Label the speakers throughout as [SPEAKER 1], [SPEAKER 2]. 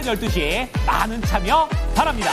[SPEAKER 1] 12시 많은 참여 바랍니다.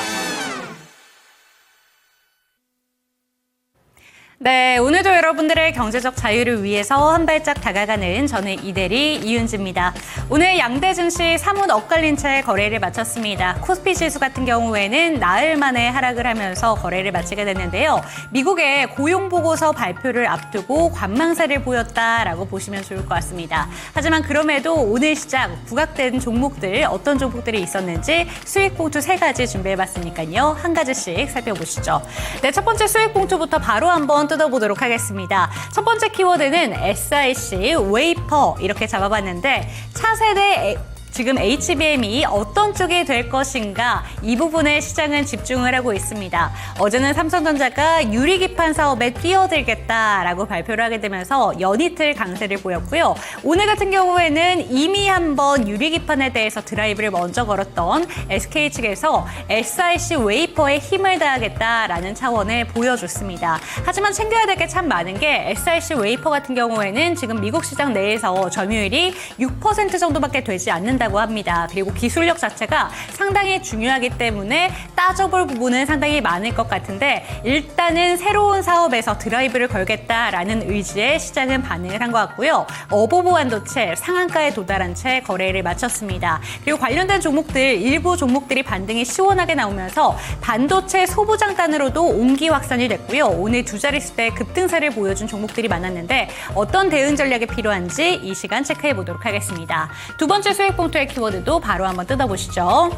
[SPEAKER 2] 네, 오늘도 여러분들의 경제적 자유를 위해서 한 발짝 다가가는 저는 이대리 이윤지입니다. 오늘 양대 증시 사뭇 엇갈린 채 거래를 마쳤습니다. 코스피 지수 같은 경우에는 나흘 만에 하락을 하면서 거래를 마치게 됐는데요. 미국의 고용 보고서 발표를 앞두고 관망세를 보였다라고 보시면 좋을 것 같습니다. 하지만 그럼에도 오늘 시장 부각된 종목들 어떤 종목들이 있었는지 수익 봉투 3가지 준비해봤으니까요. 한 가지씩 살펴보시죠. 네, 첫 번째 수익 봉투부터 바로 한번 뜯어보도록 하겠습니다. 첫 번째 키워드는 SiC, 웨이퍼 이렇게 잡아봤는데 차세대 지금 HBM이 어떤 쪽이 될 것인가 이 부분에 시장은 집중을 하고 있습니다. 어제는 삼성전자가 유리기판 사업에 뛰어들겠다라고 발표를 하게 되면서 연이틀 강세를 보였고요. 오늘 같은 경우에는 이미 한번 유리기판에 대해서 드라이브를 먼저 걸었던 SK 측에서 SiC 웨이퍼에 힘을 다하겠다라는 차원을 보여줬습니다. 하지만 챙겨야 될 게 참 많은 게 SiC 웨이퍼 같은 경우에는 지금 미국 시장 내에서 점유율이 6% 정도밖에 되지 않는다고 합니다. 그리고 기술력 자체가 상당히 중요하기 때문에 따져볼 부분은 상당히 많을 것 같은데 일단은 새로운 사업에서 드라이브를 걸겠다라는 의지에 시장은 반응을 한 것 같고요. 어보보 반도체 상한가에 도달한 채 거래를 마쳤습니다. 그리고 관련된 종목들 일부 종목들이 반등이 시원하게 나오면서 반도체 소부장단으로도 옹기 확산이 됐고요. 오늘 두 자릿수대 급등세를 보여준 종목들이 많았는데 어떤 대응 전략이 필요한지 이 시간 체크해 보도록 하겠습니다. 두 번째 수익 봉투의 키워드도 바로 한번 뜯어보시죠.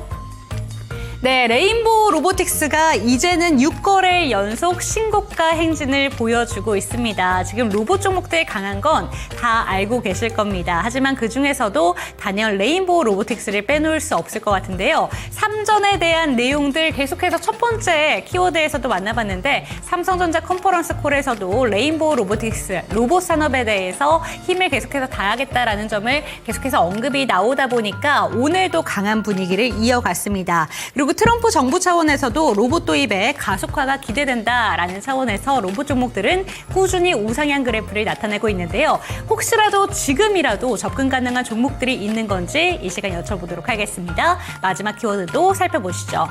[SPEAKER 2] 네, 레인보우 로보틱스가 이제는 6거래 연속 신고가 행진을 보여주고 있습니다. 지금 로봇 종목들 강한 건 다 알고 계실 겁니다. 하지만 그중에서도 단연 레인보우 로보틱스를 빼놓을 수 없을 것 같은데요. 삼전에 대한 내용들 계속해서 첫 번째 키워드에서도 만나봤는데 삼성전자 컨퍼런스 콜에서도 레인보우 로보틱스, 로봇 산업에 대해서 힘을 계속해서 다하겠다라는 점을 계속해서 언급이 나오다 보니까 오늘도 강한 분위기를 이어갔습니다. 그리고 트럼프 정부 차원에서도 로봇 도입의 가속화가 기대된다라는 차원에서 로봇 종목들은 꾸준히 우상향 그래프를 나타내고 있는데요. 혹시라도 지금이라도 접근 가능한 종목들이 있는 건지 이 시간 여쭤보도록 하겠습니다. 마지막 키워드도 살펴보시죠.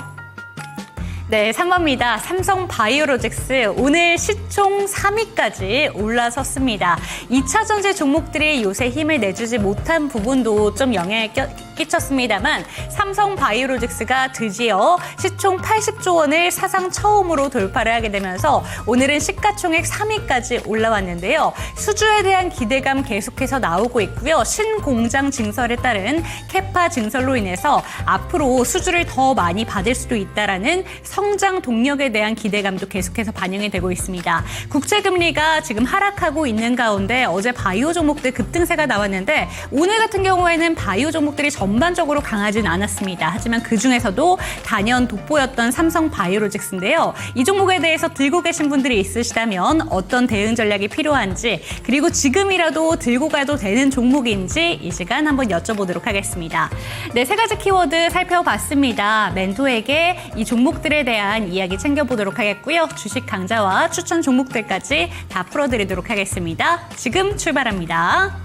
[SPEAKER 2] 네, 3번입니다. 삼성바이오로직스 오늘 시총 3위까지 올라섰습니다. 2차 전지 종목들이 요새 힘을 내주지 못한 부분도 좀 영향을 끼쳤습니다만 삼성바이오로직스가 드디어 시총 80조 원을 사상 처음으로 돌파를 하게 되면서 오늘은 시가총액 3위까지 올라왔는데요. 수주에 대한 기대감 계속해서 나오고 있고요. 신공장 증설에 따른 캐파 증설로 인해서 앞으로 수주를 더 많이 받을 수도 있다라는 성장 동력에 대한 기대감도 계속해서 반영이 되고 있습니다. 국제금리가 지금 하락하고 있는 가운데 어제 바이오 종목들 급등세가 나왔는데 오늘 같은 경우에는 바이오 종목들이 전반적으로 강하진 않았습니다. 하지만 그중에서도 단연 돋보였던 삼성바이오로직스인데요. 이 종목에 대해서 들고 계신 분들이 있으시다면 어떤 대응 전략이 필요한지 그리고 지금이라도 들고 가도 되는 종목인지 이 시간 한번 여쭤보도록 하겠습니다. 네, 3가지 키워드 살펴봤습니다. 멘토에게 이 종목들에 대한 이야기 챙겨보도록 하겠고요. 주식 강좌와 추천 종목들까지 다 풀어드리도록 하겠습니다. 지금 출발합니다.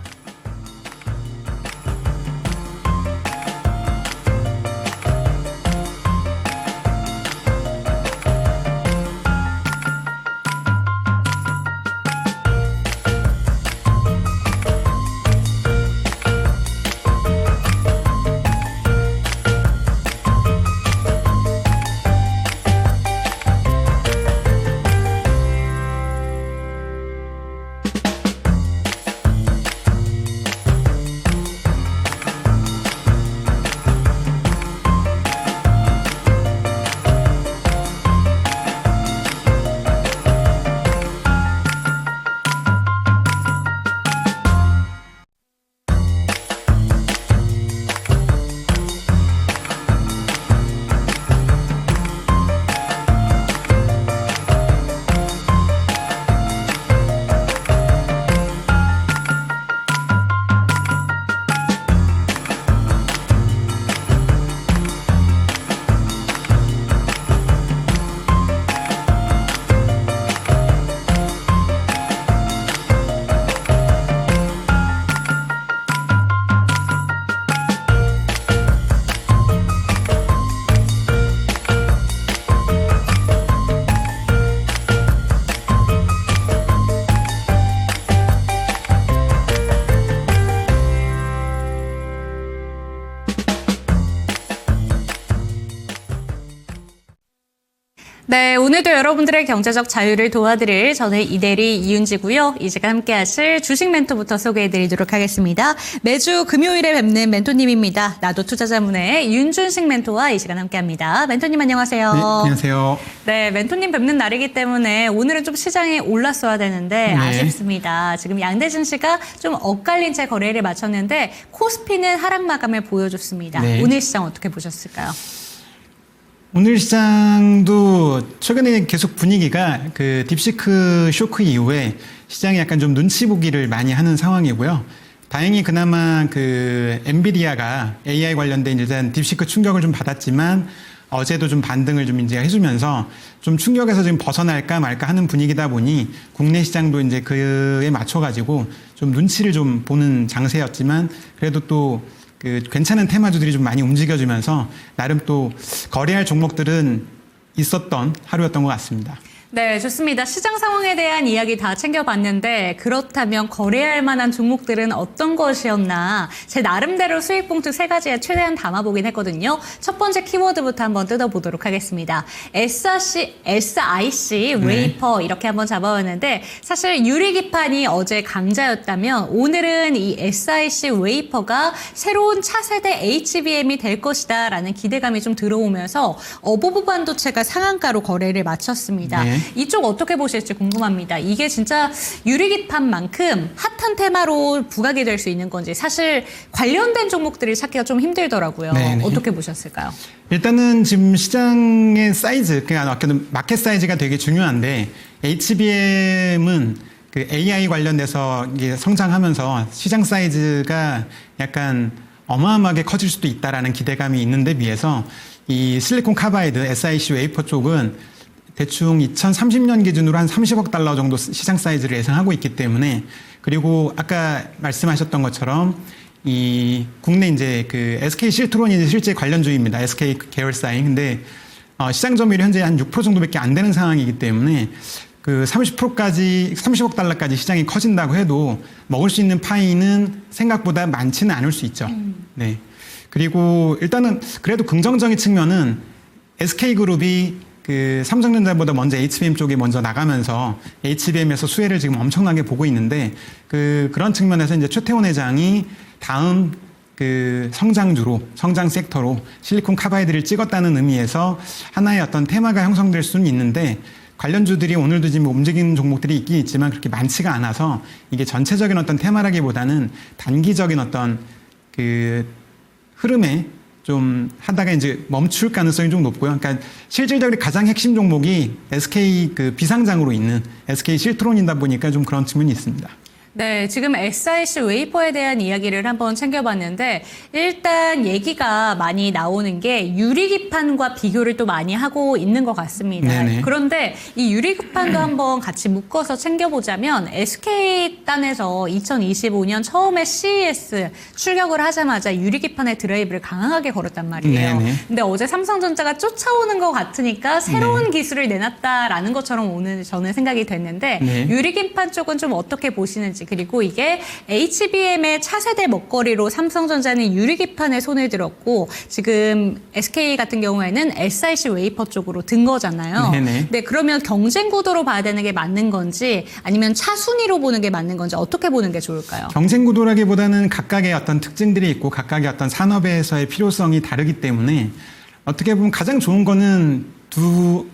[SPEAKER 2] 네, 오늘도 여러분들의 경제적 자유를 도와드릴 저는 이대리 이윤지고요. 이 시간 함께 하실 주식 멘토부터 소개해드리도록 하겠습니다. 매주 금요일에 뵙는 멘토님입니다. 나도 투자자문의 윤준식 멘토와 이 시간 함께합니다. 멘토님 안녕하세요.
[SPEAKER 3] 네, 안녕하세요.
[SPEAKER 2] 네, 멘토님 뵙는 날이기 때문에 오늘은 좀 시장이 올랐어야 되는데
[SPEAKER 3] 네.
[SPEAKER 2] 아쉽습니다. 지금 양대 증시가 좀 엇갈린 채 거래를 마쳤는데 코스피는 하락 마감을 보여줬습니다.
[SPEAKER 3] 네.
[SPEAKER 2] 오늘 시장 어떻게 보셨을까요?
[SPEAKER 3] 오늘 시장도 최근에 계속 분위기가 그 딥시크 쇼크 이후에 시장이 약간 좀 눈치 보기를 많이 하는 상황이고요. 다행히 그나마 그 엔비디아가 AI 관련된 일단 딥시크 충격을 좀 받았지만 어제도 좀 반등을 좀 이제 해주면서 좀 충격에서 지금 벗어날까 말까 하는 분위기다 보니 국내 시장도 이제 그에 맞춰가지고 좀 눈치를 좀 보는 장세였지만 그래도 또 그 괜찮은 테마주들이 좀 많이 움직여주면서 나름 또 거래할 종목들은 있었던 하루였던 것 같습니다.
[SPEAKER 2] 네, 좋습니다. 시장 상황에 대한 이야기 다 챙겨봤는데 그렇다면 거래할 만한 종목들은 어떤 것이었나 제 나름대로 수익 봉투 3가지에 최대한 담아보긴 했거든요. 첫 번째 키워드부터 한번 뜯어보도록 하겠습니다. SIC 웨이퍼 이렇게 한번 잡아봤는데 사실 유리기판이 어제 강자였다면 오늘은 이 SIC 웨이퍼가 새로운 차세대 HBM이 될 것이다 라는 기대감이 좀 들어오면서 어보브 반도체가 상한가로 거래를 마쳤습니다.
[SPEAKER 3] 네.
[SPEAKER 2] 이쪽 어떻게 보실지 궁금합니다. 이게 진짜 유리기판만큼 핫한 테마로 부각이 될 수 있는 건지 사실 관련된 종목들을 찾기가 좀 힘들더라고요.
[SPEAKER 3] 네네.
[SPEAKER 2] 어떻게 보셨을까요?
[SPEAKER 3] 일단은 지금 시장의 사이즈, 그러니까 아까도 마켓 사이즈가 되게 중요한데 HBM은 그 AI 관련돼서 이게 성장하면서 시장 사이즈가 약간 어마어마하게 커질 수도 있다라는 기대감이 있는데 비해서 이 실리콘 카바이드 SIC 웨이퍼 쪽은 대충 2030년 기준으로 한 30억 달러 정도 시장 사이즈를 예상하고 있기 때문에 그리고 아까 말씀하셨던 것처럼 이 국내 이제 그 SK 실트론이 실제 관련주입니다. SK 계열사인. 근데 시장 점유율이 현재 한 6% 정도밖에 안 되는 상황이기 때문에 그 30%까지 30억 달러까지 시장이 커진다고 해도 먹을 수 있는 파이는 생각보다 많지는 않을 수 있죠. 네. 그리고 일단은 그래도 긍정적인 측면은 SK그룹이 그 삼성전자보다 먼저 HBM 쪽에 먼저 나가면서 HBM에서 수혜를 지금 엄청나게 보고 있는데 그런 측면에서 이제 최태원 회장이 다음 그 성장주로 성장 섹터로 실리콘 카바이드를 찍었다는 의미에서 하나의 어떤 테마가 형성될 수는 있는데 관련주들이 오늘도 지금 움직이는 종목들이 있긴 있지만 그렇게 많지가 않아서 이게 전체적인 어떤 테마라기보다는 단기적인 어떤 그 흐름에 좀 하다가 이제 멈출 가능성이 좀 높고요. 그러니까 실질적으로 가장 핵심 종목이 SK 그 비상장으로 있는 SK 실트론이다 보니까 좀 그런 측면이 있습니다.
[SPEAKER 2] 네, 지금 SIC 웨이퍼에 대한 이야기를 한번 챙겨봤는데 일단 얘기가 많이 나오는 게 유리기판과 비교를 또 많이 하고 있는 것 같습니다.
[SPEAKER 3] 네네.
[SPEAKER 2] 그런데 이 유리기판도 한번 같이 묶어서 챙겨보자면 SK단에서 2025년 처음에 CES 출격을 하자마자 유리기판의 드라이브를 강하게 걸었단 말이에요.
[SPEAKER 3] 네네.
[SPEAKER 2] 근데 어제 삼성전자가 쫓아오는 것 같으니까 새로운 기술을 내놨다라는 것처럼 오늘 저는 생각이 됐는데
[SPEAKER 3] 네.
[SPEAKER 2] 유리기판 쪽은 좀 어떻게 보시는지 그리고 이게 HBM의 차세대 먹거리로 삼성전자는 유리기판에 손을 들었고 지금 SK 같은 경우에는 SIC 웨이퍼 쪽으로 든 거잖아요.
[SPEAKER 3] 네네.
[SPEAKER 2] 네, 그러면 경쟁 구도로 봐야 되는 게 맞는 건지 아니면 차순위로 보는 게 맞는 건지 어떻게 보는 게 좋을까요?
[SPEAKER 3] 경쟁 구도라기보다는 각각의 어떤 특징들이 있고 각각의 어떤 산업에서의 필요성이 다르기 때문에 어떻게 보면 가장 좋은 거는 두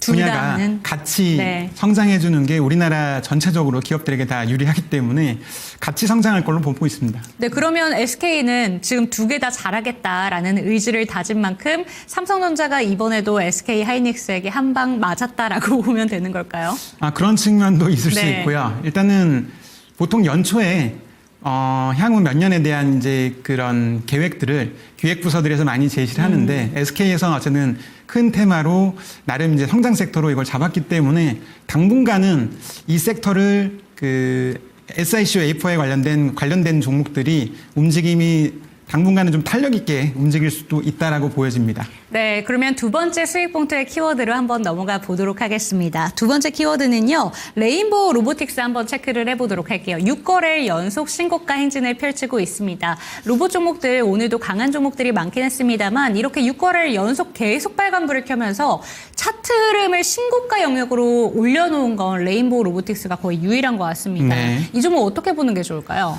[SPEAKER 3] 분야가
[SPEAKER 2] 다는?
[SPEAKER 3] 같이
[SPEAKER 2] 네.
[SPEAKER 3] 성장해주는 게 우리나라 전체적으로 기업들에게 다 유리하기 때문에 같이 성장할 걸로 보고 있습니다.
[SPEAKER 2] 네, 그러면 SK는 지금 두 개 다 잘하겠다라는 의지를 다진 만큼 삼성전자가 이번에도 SK 하이닉스에게 한 방 맞았다라고 보면 되는 걸까요?
[SPEAKER 3] 그런 측면도 있을 수
[SPEAKER 2] 네.
[SPEAKER 3] 있고요. 일단은 보통 연초에 향후 몇 년에 대한 이제 그런 계획들을 기획부서들에서 많이 제시를 하는데 SK에서는 어쨌든 큰 테마로 나름 이제 성장 섹터로 이걸 잡았기 때문에 당분간은 이 섹터를 그 SIC 웨이퍼에 관련된 종목들이 움직임이 당분간은 좀 탄력 있게 움직일 수도 있다라고 보여집니다.
[SPEAKER 2] 네, 그러면 두 번째 수익 봉투의 키워드로 한번 넘어가 보도록 하겠습니다. 두 번째 키워드는요, 레인보우 로보틱스 한번 체크를 해보도록 할게요. 6거래일 연속 신고가 행진을 펼치고 있습니다. 로봇 종목들 오늘도 강한 종목들이 많긴 했습니다만 이렇게 6거래일 연속 계속 빨간불을 켜면서 차트 흐름을 신고가 영역으로 올려놓은 건 레인보우 로보틱스가 거의 유일한 것 같습니다.
[SPEAKER 3] 네.
[SPEAKER 2] 이 종목 어떻게 보는 게 좋을까요?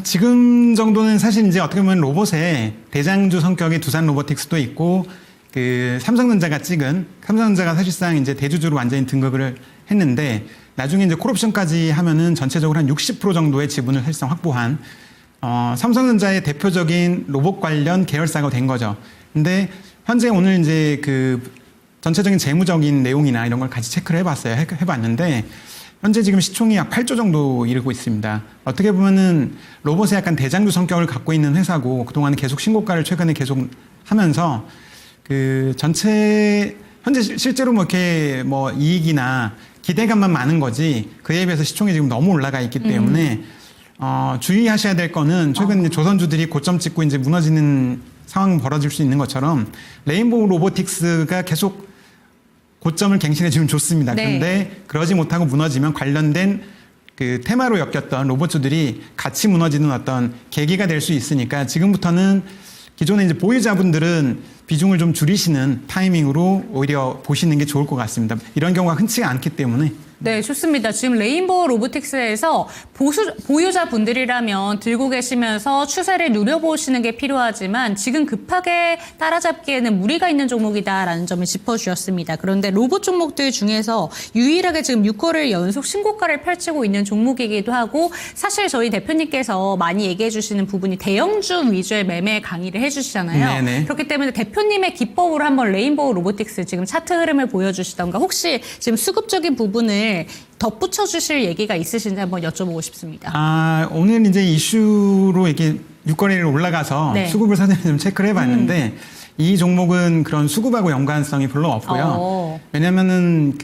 [SPEAKER 3] 지금 정도는 사실 이제 어떻게 보면 로봇의 대장주 성격의 두산 로보틱스도 있고, 그 삼성전자가 사실상 이제 대주주로 완전히 등극을 했는데, 나중에 이제 콜옵션까지 하면은 전체적으로 한 60% 정도의 지분을 사실상 확보한, 삼성전자의 대표적인 로봇 관련 계열사가 된 거죠. 근데 현재 오늘 이제 그 전체적인 재무적인 내용이나 이런 걸 같이 체크를 해봤는데, 현재 지금 시총이 약 8조 정도 이르고 있습니다. 어떻게 보면은 로봇의 약간 대장주 성격을 갖고 있는 회사고, 그동안 계속 신고가를 최근에 계속 하면서 그 전체 현재 실제로 뭐 이렇게 뭐 이익이나 기대감만 많은 거지, 그에 비해서 시총이 지금 너무 올라가 있기 때문에 주의하셔야 될 거는, 최근 이제 조선주들이 고점 찍고 이제 무너지는 상황이 벌어질 수 있는 것처럼 레인보우 로보틱스가 계속 고점을 갱신해 주면 좋습니다.
[SPEAKER 2] 네.
[SPEAKER 3] 그런데 그러지 못하고 무너지면 관련된 그 테마로 엮였던 로봇주들이 같이 무너지는 어떤 계기가 될 수 있으니까, 지금부터는 기존에 이제 보유자분들은 비중을 좀 줄이시는 타이밍으로 오히려 보시는 게 좋을 것 같습니다. 이런 경우가 흔치가 않기 때문에.
[SPEAKER 2] 네, 좋습니다. 지금 레인보우 로보틱스에서 보유자분들이라면 들고 계시면서 추세를 누려보시는 게 필요하지만 지금 급하게 따라잡기에는 무리가 있는 종목이다라는 점을 짚어주셨습니다. 그런데 로봇 종목들 중에서 유일하게 지금 6거래일 연속 신고가를 펼치고 있는 종목이기도 하고, 사실 저희 대표님께서 많이 얘기해 주시는 부분이 대형주 위주의 매매 강의를 해주시잖아요.
[SPEAKER 3] 네네.
[SPEAKER 2] 그렇기 때문에 대표님의 기법으로 한번 레인보우 로보틱스 지금 차트 흐름을 보여주시던가, 혹시 지금 수급적인 부분을 덧붙여 주실 얘기가 있으신지 한번 여쭤보고 싶습니다.
[SPEAKER 3] 오늘 이제 이슈로 이렇게 6거래일 올라가서
[SPEAKER 2] 네.
[SPEAKER 3] 수급을 사전에 좀 체크를 해봤는데, 이 종목은 그런 수급하고 연관성이 별로 없고요. 왜냐면은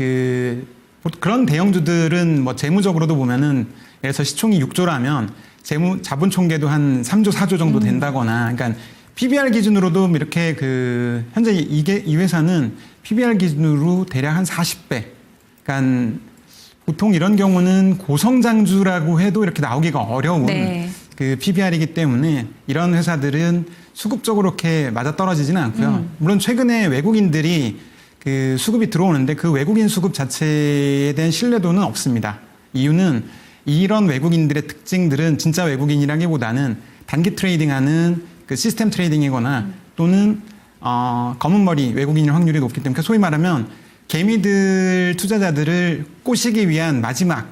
[SPEAKER 3] 그런 대형주들은 뭐 재무적으로도 보면은, 예를 들어서 시총이 6조라면 자본 총계도 한 3조, 4조 정도 된다거나, 그러니까 PBR 기준으로도 이렇게 현재 이 회사는 PBR 기준으로 대략 한 40배. 그러니까 보통 이런 경우는 고성장주라고 해도 이렇게 나오기가 어려운
[SPEAKER 2] 네.
[SPEAKER 3] 그 PBR이기 때문에 이런 회사들은 수급적으로 이렇게 맞아떨어지지는 않고요. 물론 최근에 외국인들이 그 수급이 들어오는데 그 외국인 수급 자체에 대한 신뢰도는 없습니다. 이유는 이런 외국인들의 특징들은 진짜 외국인이라기보다는 단기 트레이딩하는 그 시스템 트레이딩이거나 또는 검은 머리 외국인일 확률이 높기 때문에, 소위 말하면 개미들 투자자들을 꼬시기 위한 마지막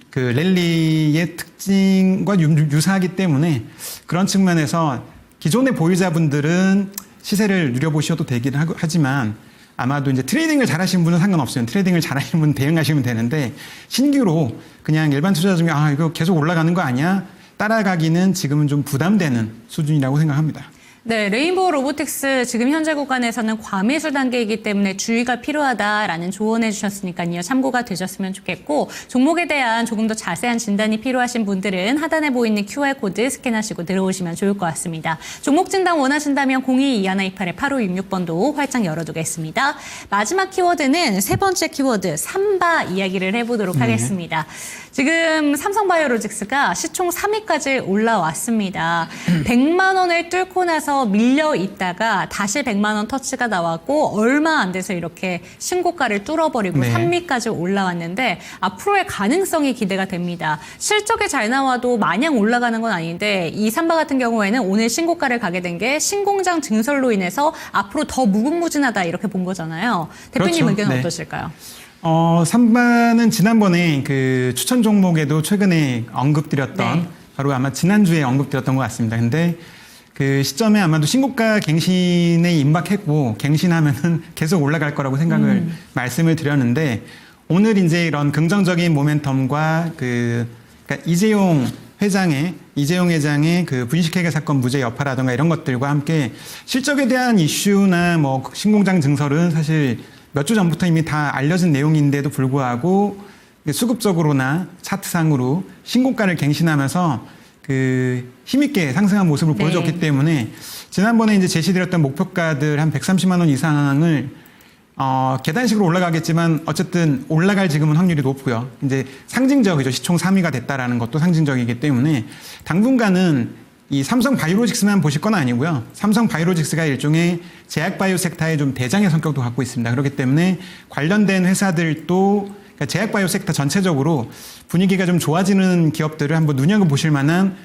[SPEAKER 3] 그 랠리의 특징과 유사하기 때문에, 그런 측면에서 기존의 보유자분들은 시세를 누려보셔도 되긴 하지만, 아마도 이제 트레이딩을 잘하시는 분은 상관없어요. 트레이딩을 잘하시는 분은 대응하시면 되는데, 신규로 그냥 일반 투자자 중에 이거 계속 올라가는 거 아니야? 따라가기는 지금은 좀 부담되는 수준이라고 생각합니다.
[SPEAKER 2] 네, 레인보우 로보틱스 지금 현재 구간에서는 과매수 단계이기 때문에 주의가 필요하다라는 조언해 주셨으니까요. 참고가 되셨으면 좋겠고, 종목에 대한 조금 더 자세한 진단이 필요하신 분들은 하단에 보이는 QR코드 스캔하시고 들어오시면 좋을 것 같습니다. 종목 진단 원하신다면 0221288566번도 활짝 열어두겠습니다. 마지막 키워드는 세 번째 키워드 삼바 이야기를 해보도록 하겠습니다. 지금 삼성바이오로직스가 시총 3위까지 올라왔습니다. 100만 원을 뚫고 나서 밀려 있다가 다시 100만 원 터치가 나왔고, 얼마 안 돼서 이렇게 신고가를 뚫어버리고
[SPEAKER 3] 네.
[SPEAKER 2] 3위까지 올라왔는데 앞으로의 가능성이 기대가 됩니다. 실적이 잘 나와도 마냥 올라가는 건 아닌데, 이 삼바 같은 경우에는 오늘 신고가를 가게 된 게 신공장 증설로 인해서 앞으로 더 무궁무진하다 이렇게 본 거잖아요. 대표님
[SPEAKER 3] 그렇죠.
[SPEAKER 2] 의견은
[SPEAKER 3] 네.
[SPEAKER 2] 어떠실까요?
[SPEAKER 3] 삼바는 지난번에 그 추천 종목에도 최근에 언급드렸던,
[SPEAKER 2] 네.
[SPEAKER 3] 바로 아마 지난주에 언급드렸던 것 같습니다. 근데 그 시점에 아마도 신고가 갱신에 임박했고, 갱신하면은 계속 올라갈 거라고 생각을 말씀을 드렸는데, 오늘 이제 이런 긍정적인 모멘텀과 그러니까 이재용 회장의 그 분식회계 사건 무죄 여파라든가 이런 것들과 함께 실적에 대한 이슈나 뭐 신공장 증설은 사실 몇 주 전부터 이미 다 알려진 내용인데도 불구하고 수급적으로나 차트상으로 신고가를 갱신하면서 힘있게 상승한 모습을
[SPEAKER 2] 네.
[SPEAKER 3] 보여줬기 때문에 지난번에 이제 제시드렸던 목표가들 한 130만 원 이상을 계단식으로 올라가겠지만 어쨌든 올라갈 지금은 확률이 높고요. 이제 상징적이죠. 시총 3위가 됐다라는 것도 상징적이기 때문에 당분간은 이 삼성 바이오로직스만 보실 건 아니고요. 삼성 바이오로직스가 일종의 제약 바이오 섹터의 좀 대장의 성격도 갖고 있습니다. 그렇기 때문에 관련된 회사들도 그러니까 제약 바이오 섹터 전체적으로 분위기가 좀 좋아지는 기업들을 한번 눈여겨보실 만한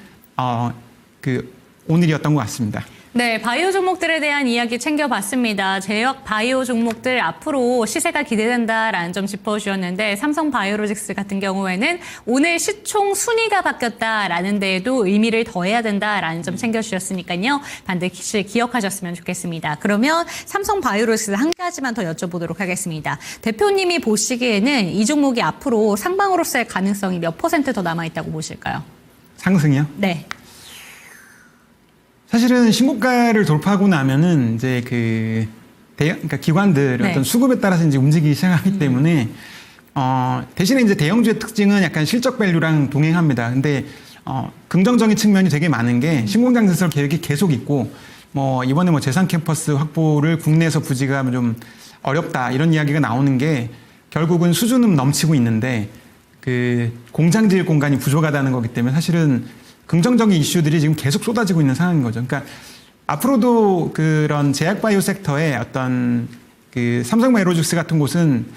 [SPEAKER 3] 오늘이었던 것 같습니다.
[SPEAKER 2] 네, 바이오 종목들에 대한 이야기 챙겨봤습니다. 제약 바이오 종목들 앞으로 시세가 기대된다라는 점 짚어주셨는데 삼성 바이오로직스 같은 경우에는 오늘 시총 순위가 바뀌었다라는 데에도 의미를 더해야 된다라는 점 챙겨주셨으니까요. 반드시 기억하셨으면 좋겠습니다. 그러면 삼성 바이오로직스 한 가지만 더 여쭤보도록 하겠습니다. 대표님이 보시기에는 이 종목이 앞으로 상방으로서의 가능성이 몇 % 더 남아있다고 보실까요?
[SPEAKER 3] 상승이요?
[SPEAKER 2] 네.
[SPEAKER 3] 사실은 신고가를 돌파하고 나면은 이제 그러니까 기관들
[SPEAKER 2] 네.
[SPEAKER 3] 어떤 수급에 따라서 이제 움직이기 시작하기 때문에 대신에 이제 대형주의 특징은 약간 실적 밸류랑 동행합니다. 근데 긍정적인 측면이 되게 많은 게 신공장 건설 계획이 계속 있고 이번에 재산 캠퍼스 확보를 국내에서 부지가 좀 어렵다 이런 이야기가 나오는 게 결국은 수준은 넘치고 있는데 그 공장 지을 공간이 부족하다는 거기 때문에 사실은 긍정적인 이슈들이 지금 계속 쏟아지고 있는 상황인 거죠. 그러니까 앞으로도 그런 제약 바이오 섹터의 어떤 그 삼성 바이오로직스 같은 곳은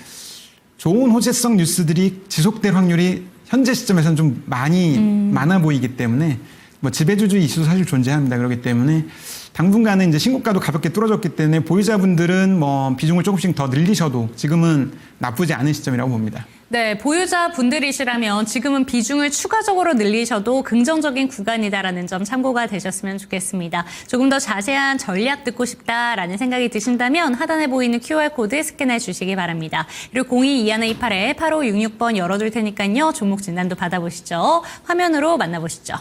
[SPEAKER 3] 좋은 호재성 뉴스들이 지속될 확률이 현재 시점에서는 좀 많아 보이기 때문에 지배주주의 이슈도 사실 존재합니다. 그렇기 때문에 당분간은 이제 신고가도 가볍게 뚫어졌기 때문에 보유자분들은 비중을 조금씩 더 늘리셔도 지금은 나쁘지 않은 시점이라고 봅니다.
[SPEAKER 2] 네, 보유자 분들이시라면 지금은 비중을 추가적으로 늘리셔도 긍정적인 구간이다라는 점 참고가 되셨으면 좋겠습니다. 조금 더 자세한 전략 듣고 싶다라는 생각이 드신다면 하단에 보이는 QR코드 스캔해 주시기 바랍니다. 그리고 022128-8566번 열어둘 테니까요. 종목 진단도 받아보시죠. 화면으로 만나보시죠.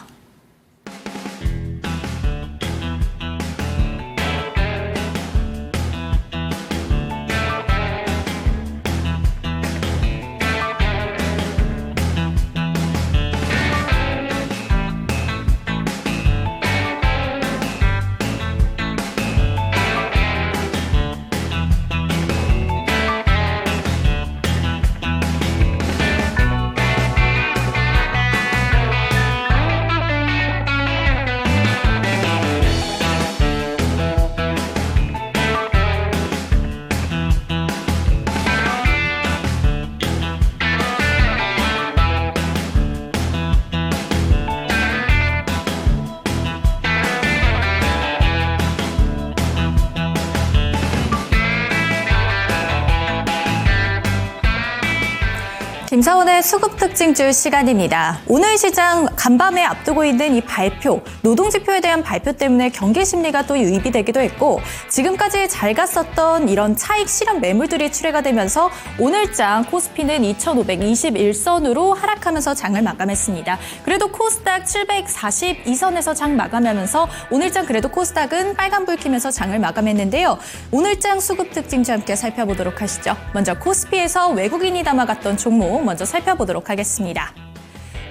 [SPEAKER 4] 김사원의 수급 특징주 시간입니다. 오늘 시장 간밤에 앞두고 있는 이 발표, 노동지표에 대한 발표 때문에 경기 심리가 또 유입이 되기도 했고 지금까지 잘 갔었던 이런 차익 실현 매물들이 출회가 되면서 오늘장 코스피는 2,521선으로 하락하면서 장을 마감했습니다. 그래도 코스닥 742선에서 장 마감하면서 오늘장 그래도 코스닥은 빨간불 켜면서 장을 마감했는데요. 오늘장 수급 특징주 함께 살펴보도록 하시죠. 먼저 코스피에서 외국인이 담아갔던 종목 먼저 살펴보도록 하겠습니다.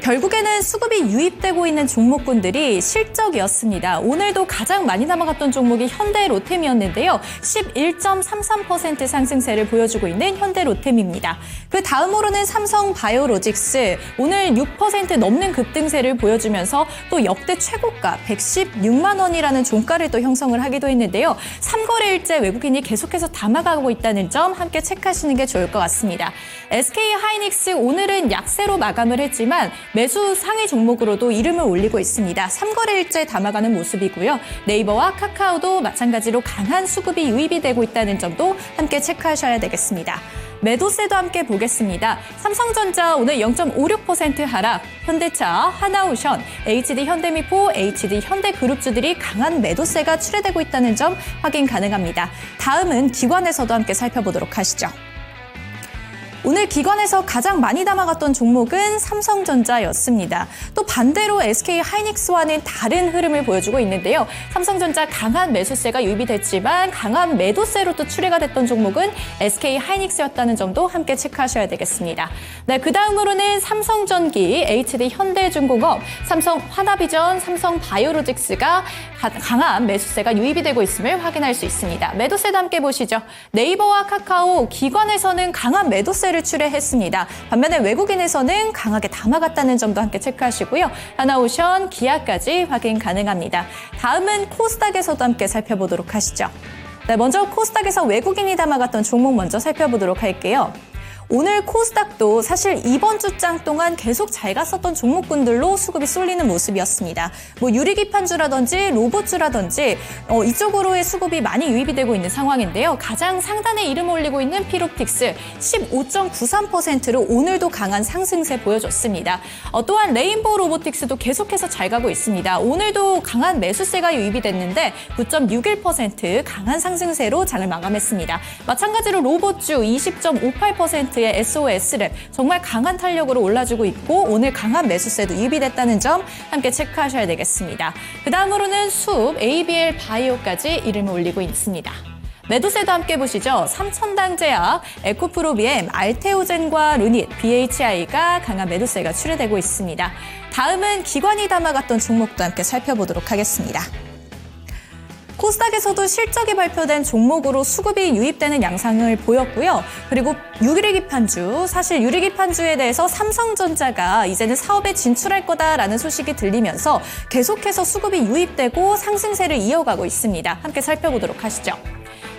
[SPEAKER 4] 결국에는 수급이 유입되고 있는 종목군들이 실적이었습니다. 오늘도 가장 많이 남아갔던 종목이 현대로템이었는데요. 11.33% 상승세를 보여주고 있는 현대로템입니다. 그 다음으로는 삼성바이오로직스 오늘 6% 넘는 급등세를 보여주면서 또 역대 최고가 116만 원이라는 종가를 또 형성을 하기도 했는데요. 3거래일째 외국인이 계속해서 담아가고 있다는 점 함께 체크하시는 게 좋을 것 같습니다. SK하이닉스 오늘은 약세로 마감을 했지만 매수 상위 종목으로도 이름을 올리고 있습니다. 3거래일째 담아가는 모습이고요. 네이버와 카카오도 마찬가지로 강한 수급이 유입이 되고 있다는 점도 함께 체크하셔야 되겠습니다. 매도세도 함께 보겠습니다. 삼성전자 오늘 0.56% 하락, 현대차, 하나오션, HD 현대미포, HD 현대그룹주들이 강한 매도세가 출회되고 있다는 점 확인 가능합니다. 다음은 기관에서도 함께 살펴보도록 하시죠. 오늘 기관에서 가장 많이 담아갔던 종목은 삼성전자였습니다. 또 반대로 SK 하이닉스와는 다른 흐름을 보여주고 있는데요. 삼성전자 강한 매수세가 유입이 됐지만 강한 매도세로 또 출회가 됐던 종목은 SK 하이닉스였다는 점도 함께 체크하셔야 되겠습니다. 네, 그 다음으로는 삼성전기, HD 현대중공업, 삼성 하나비전, 삼성 바이오로직스가 강한 매수세가 유입이 되고 있음을 확인할 수 있습니다. 매도세도 함께 보시죠. 네이버와 카카오, 기관에서는 강한 매도세를 출회했습니다. 반면에 외국인에서는 강하게 담아갔다는 점도 함께 체크하시고요. 하나오션, 기아까지 확인 가능합니다. 다음은 코스닥에서도 함께 살펴보도록 하시죠. 네, 먼저 코스닥에서 외국인이 담아갔던 종목 먼저 살펴보도록 할게요. 오늘 코스닥도 사실 이번 주장 동안 계속 잘 갔었던 종목군들로 수급이 쏠리는 모습이었습니다. 뭐 유리기판주라든지 로봇주라든지 이쪽으로의 수급이 많이 유입이 되고 있는 상황인데요. 가장 상단에 이름 올리고 있는 피롭틱스 15.93%로 오늘도 강한 상승세 보여줬습니다. 또한 레인보우 로보틱스도 계속해서 잘 가고 있습니다. 오늘도 강한 매수세가 유입이 됐는데 9.61% 강한 상승세로 장을 마감했습니다. 마찬가지로 로봇주 20.58%의 SOS랩 정말 강한 탄력으로 올라주고 있고 오늘 강한 매수세도 유입이 됐다는 점 함께 체크하셔야 되겠습니다. 그 다음으로는 숲, ABL 바이오까지 이름을 올리고 있습니다. 매도세도 함께 보시죠. 삼천당제약, 에코프로비엠, 알테오젠과 루닛, BHI가 강한 매도세가 출회되고 있습니다. 다음은 기관이 담아갔던 종목도 함께 살펴보도록 하겠습니다. 코스닥에서도 실적이 발표된 종목으로 수급이 유입되는 양상을 보였고요. 그리고 유리기판주, 사실 유리기판주에 대해서 삼성전자가 이제는 사업에 진출할 거다라는 소식이 들리면서 계속해서 수급이 유입되고 상승세를 이어가고 있습니다. 함께 살펴보도록 하시죠.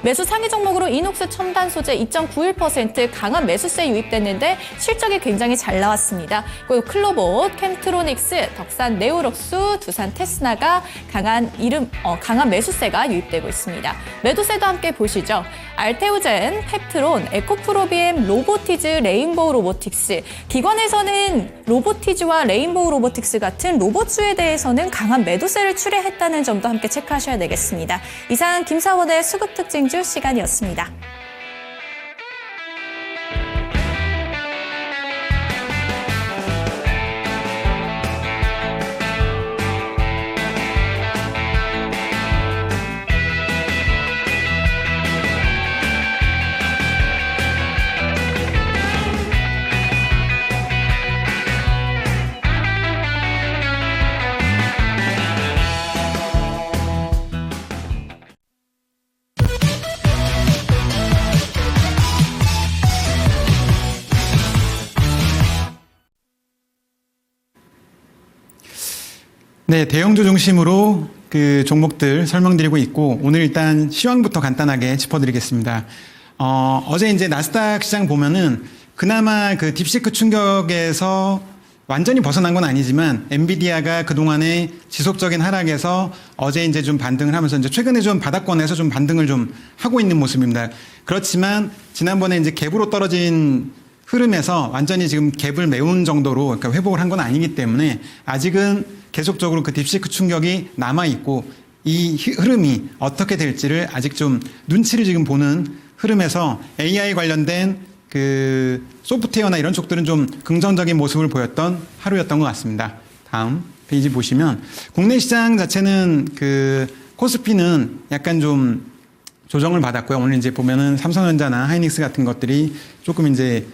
[SPEAKER 4] 매수 상위 종목으로 이녹스 첨단 소재 2.91% 강한 매수세 유입됐는데 실적이 굉장히 잘 나왔습니다. 그리고 클로봇, 캠트로닉스, 덕산 네오럭스, 두산 테스나가 강한 매수세가 유입되고 있습니다. 매도세도 함께 보시죠. 알테오젠, 펩트론, 에코프로비엠, 로보티즈, 레인보우 로보틱스. 기관에서는 로보티즈와 레인보우 로보틱스 같은 로봇주에 대해서는 강한 매도세를 출회했다는 점도 함께 체크하셔야 되겠습니다. 이상 김사원의 수급 특징 주 시간이었습니다.
[SPEAKER 3] 네, 대형주 중심으로 그 종목들 설명드리고 있고 오늘 일단 시황부터 간단하게 짚어드리겠습니다. 어제 이제 나스닥 시장 보면은 그나마 그 딥시크 충격에서 완전히 벗어난 건 아니지만 엔비디아가 그동안에 지속적인 하락에서 어제 이제 좀 반등을 하면서 이제 최근에 좀 바닥권에서 좀 반등을 좀 하고 있는 모습입니다. 그렇지만 지난번에 이제 갭으로 떨어진 흐름에서 완전히 지금 갭을 메운 정도로 그러니까 회복을 한 건 아니기 때문에 아직은 계속적으로 그 딥시크 충격이 남아있고 이 흐름이 어떻게 될지를 아직 좀 눈치를 지금 보는 흐름에서 AI 관련된 그 소프트웨어나 이런 쪽들은 좀 긍정적인 모습을 보였던 하루였던 것 같습니다. 다음 페이지 보시면 국내 시장 자체는 그 코스피는 약간 좀 조정을 받았고요. 오늘 이제 보면은 삼성전자나 하이닉스 같은 것들이 조금 이제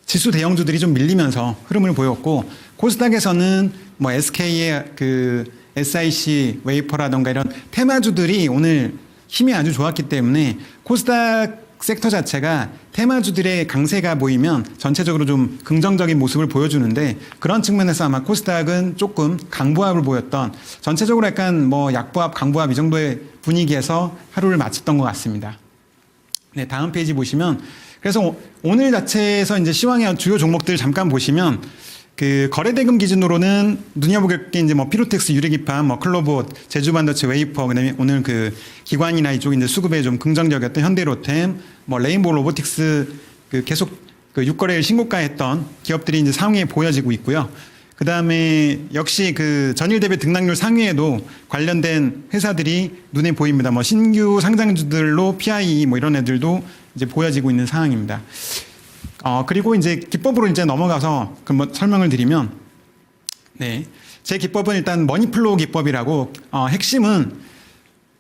[SPEAKER 3] 지수 대형주들이 좀 밀리면서 흐름을 보였고 코스닥에서는 뭐 SK의 그 SIC 웨이퍼라던가 이런 테마주들이 오늘 힘이 아주 좋았기 때문에 코스닥 섹터 자체가 테마주들의 강세가 보이면 전체적으로 좀 긍정적인 모습을 보여주는데 그런 측면에서 아마 코스닥은 조금 강보합을 보였던 전체적으로 약간 뭐 약보합, 강보합 이 정도의 분위기에서 하루를 마쳤던 것 같습니다. 네, 다음 페이지 보시면 그래서 오늘 자체에서 이제 시황의 주요 종목들 잠깐 보시면 그 거래대금 기준으로는 눈여볼 게 이제 뭐 피로텍스, 유리기판, 뭐 클로봇, 제주반도체, 웨이퍼, 그다음에 오늘 그 기관이나 이쪽 이제 수급에 좀 긍정적이었던 현대로템, 뭐 레인보우 로보틱스 그 계속 그 6거래일 신고가했던 기업들이 이제 상위에 보여지고 있고요. 그다음에 역시 그 전일 대비 등락률 상위에도 관련된 회사들이 눈에 보입니다. 뭐 신규 상장주들로 PIE 뭐 이런 애들도 이제 보여지고 있는 상황입니다. 그리고 이제 기법으로 이제 넘어가서 한번 설명을 드리면, 네. 제 기법은 일단 머니플로우 기법이라고, 핵심은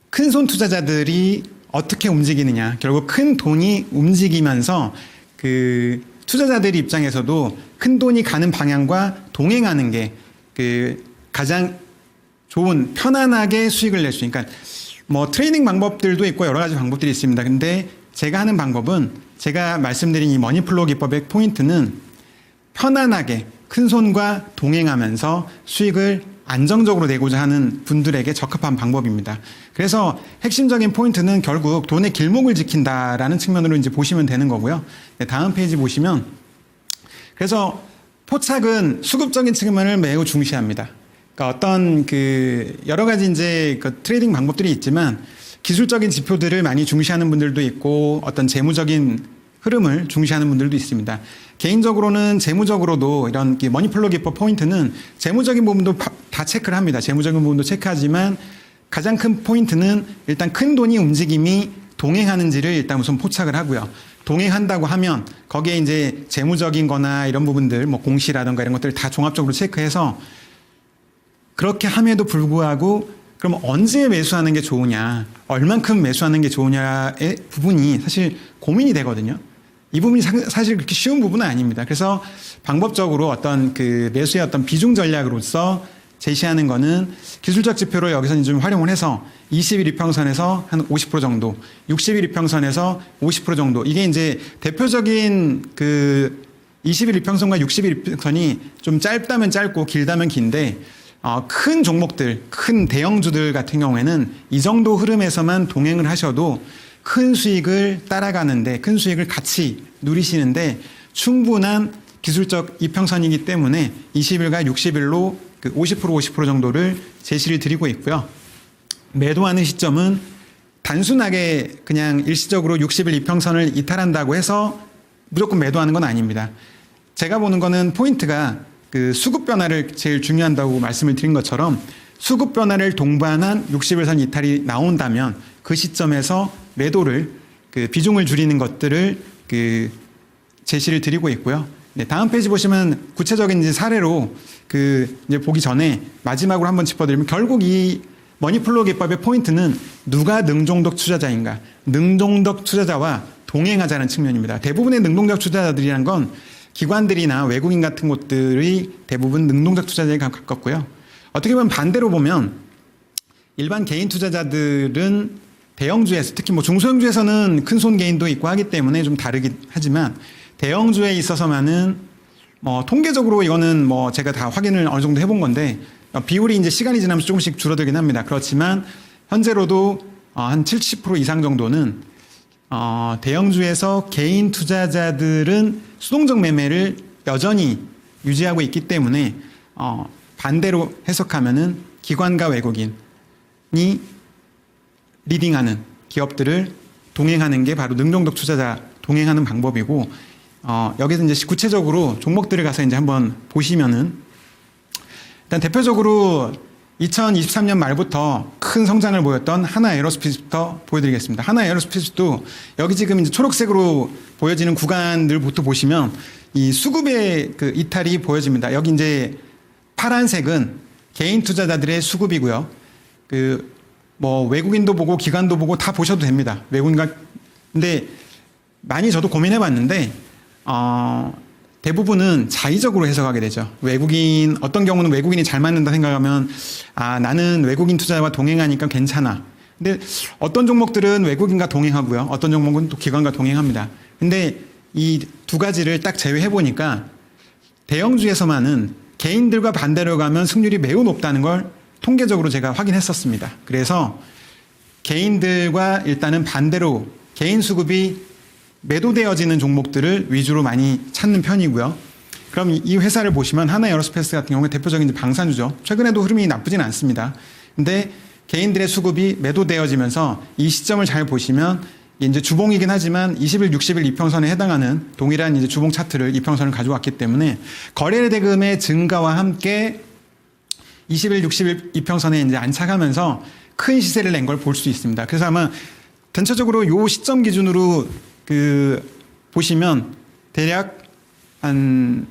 [SPEAKER 3] 큰 손 투자자들이 어떻게 움직이느냐. 결국 큰 돈이 움직이면서 그 투자자들 입장에서도 큰 돈이 가는 방향과 동행하는 게 그 가장 좋은, 편안하게 수익을 낼 수 있는. 그러니까 뭐 트레이딩 방법들도 있고 여러 가지 방법들이 있습니다. 근데 제가 하는 방법은, 제가 말씀드린 이 머니플로우 기법의 포인트는 편안하게 큰 손과 동행하면서 수익을 안정적으로 내고자 하는 분들에게 적합한 방법입니다. 그래서 핵심적인 포인트는 결국 돈의 길목을 지킨다라는 측면으로 이제 보시면 되는 거고요. 네, 다음 페이지 보시면, 그래서 포착은 수급적인 측면을 매우 중시합니다. 그러니까 어떤 그 여러 가지 이제 그 트레이딩 방법들이 있지만 기술적인 지표들을 많이 중시하는 분들도 있고 어떤 재무적인 흐름을 중시하는 분들도 있습니다. 개인적으로는 재무적으로도 이런 머니플로우 기법 포인트는 재무적인 부분도 다 체크를 합니다. 재무적인 부분도 체크하지만 가장 큰 포인트는 일단 큰 돈이 움직임이 동행하는지를 일단 우선 포착을 하고요. 동행한다고 하면 거기에 이제 재무적인 거나 이런 부분들, 뭐 공시라든가 이런 것들을 다 종합적으로 체크해서, 그렇게 함에도 불구하고 그럼 언제 매수하는 게 좋으냐, 얼만큼 매수하는 게 좋으냐의 부분이 사실 고민이 되거든요. 이 부분이 사실 그렇게 쉬운 부분은 아닙니다. 그래서 방법적으로 어떤 그 매수의 어떤 비중 전략으로서 제시하는 거는 기술적 지표를 여기서 좀 활용을 해서 20일 이평선에서 한 50% 정도, 60일 이평선에서 50% 정도, 이게 이제 대표적인 그 20일 이평선과 60일 이평선이 좀 짧다면 짧고 길다면 긴데, 큰 종목들, 큰 대형주들 같은 경우에는 이 정도 흐름에서만 동행을 하셔도 큰 수익을 따라가는데, 큰 수익을 같이 누리시는데 충분한 기술적 이평선이기 때문에 20일과 60일로 그 50% 정도를 제시를 드리고 있고요. 매도하는 시점은 단순하게 그냥 일시적으로 60일 이평선을 이탈한다고 해서 무조건 매도하는 건 아닙니다. 제가 보는 거는 포인트가 그 수급 변화를 제일 중요한다고 말씀을 드린 것처럼, 수급 변화를 동반한 60일선 이탈이 나온다면 그 시점에서 매도를, 그 비중을 줄이는 것들을 그 제시를 드리고 있고요. 네, 다음 페이지 보시면 구체적인 이제 사례로 그 이제 보기 전에 마지막으로 한번 짚어드리면, 결국 이 머니플로우 기법의 포인트는 누가 능동적 투자자인가, 능동적 투자자와 동행하자는 측면입니다. 대부분의 능동적 투자자들이란 건 기관들이나 외국인 같은 곳들이 대부분 능동적 투자자에 가깝고요. 어떻게 보면 반대로 보면 일반 개인 투자자들은 대형주에서, 특히 뭐 중소형주에서는 큰 손 개인도 있고 하기 때문에 좀 다르긴 하지만, 대형주에 있어서만은 뭐 통계적으로 이거는 뭐 제가 다 확인을 어느 정도 해본 건데, 비율이 이제 시간이 지나면서 조금씩 줄어들긴 합니다. 그렇지만 현재로도 한 70% 이상 정도는 대형주에서 개인 투자자들은 수동적 매매를 여전히 유지하고 있기 때문에, 반대로 해석하면은 기관과 외국인이 리딩하는 기업들을 동행하는 게 바로 능동적 투자자 동행하는 방법이고, 여기서 이제 구체적으로 종목들을 가서 이제 한번 보시면은, 일단 대표적으로 2023년 말부터 큰 성장을 보였던 하나에어로스페이스부터 보여드리겠습니다. 하나에어로스페이스도 여기 지금 이제 초록색으로 보여지는 구간들부터 보시면 이 수급의 그 이탈이 보여집니다. 여기 이제 파란색은 개인 투자자들의 수급이고요. 그 뭐 외국인도 보고 기관도 보고 다 보셔도 됩니다. 외국인과, 근데 많이 저도 고민해 봤는데, 대부분은 자의적으로 해석하게 되죠. 외국인, 어떤 경우는 외국인이 잘 맞는다 생각하면, 나는 외국인 투자자와 동행하니까 괜찮아. 근데 어떤 종목들은 외국인과 동행하고요. 어떤 종목은 또 기관과 동행합니다. 근데 이 두 가지를 딱 제외해 보니까 대형주에서만은 개인들과 반대로 가면 승률이 매우 높다는 걸 통계적으로 제가 확인했었습니다. 그래서 개인들과 일단은 반대로 개인 수급이 매도되어지는 종목들을 위주로 많이 찾는 편이고요. 그럼 이 회사를 보시면 하나에어로스페이스 같은 경우에 대표적인 방산주죠. 최근에도 흐름이 나쁘진 않습니다. 근데 개인들의 수급이 매도되어지면서 이 시점을 잘 보시면, 이제 주봉이긴 하지만 20일, 60일 이평선에 해당하는 동일한 이제 주봉 차트를 이평선을 가져왔기 때문에 거래 대금의 증가와 함께 20일, 60일 이평선에 이제 안착하면서 큰 시세를 낸 걸 볼 수 있습니다. 그래서 아마 전체적으로 요 시점 기준으로 그 보시면 대략 한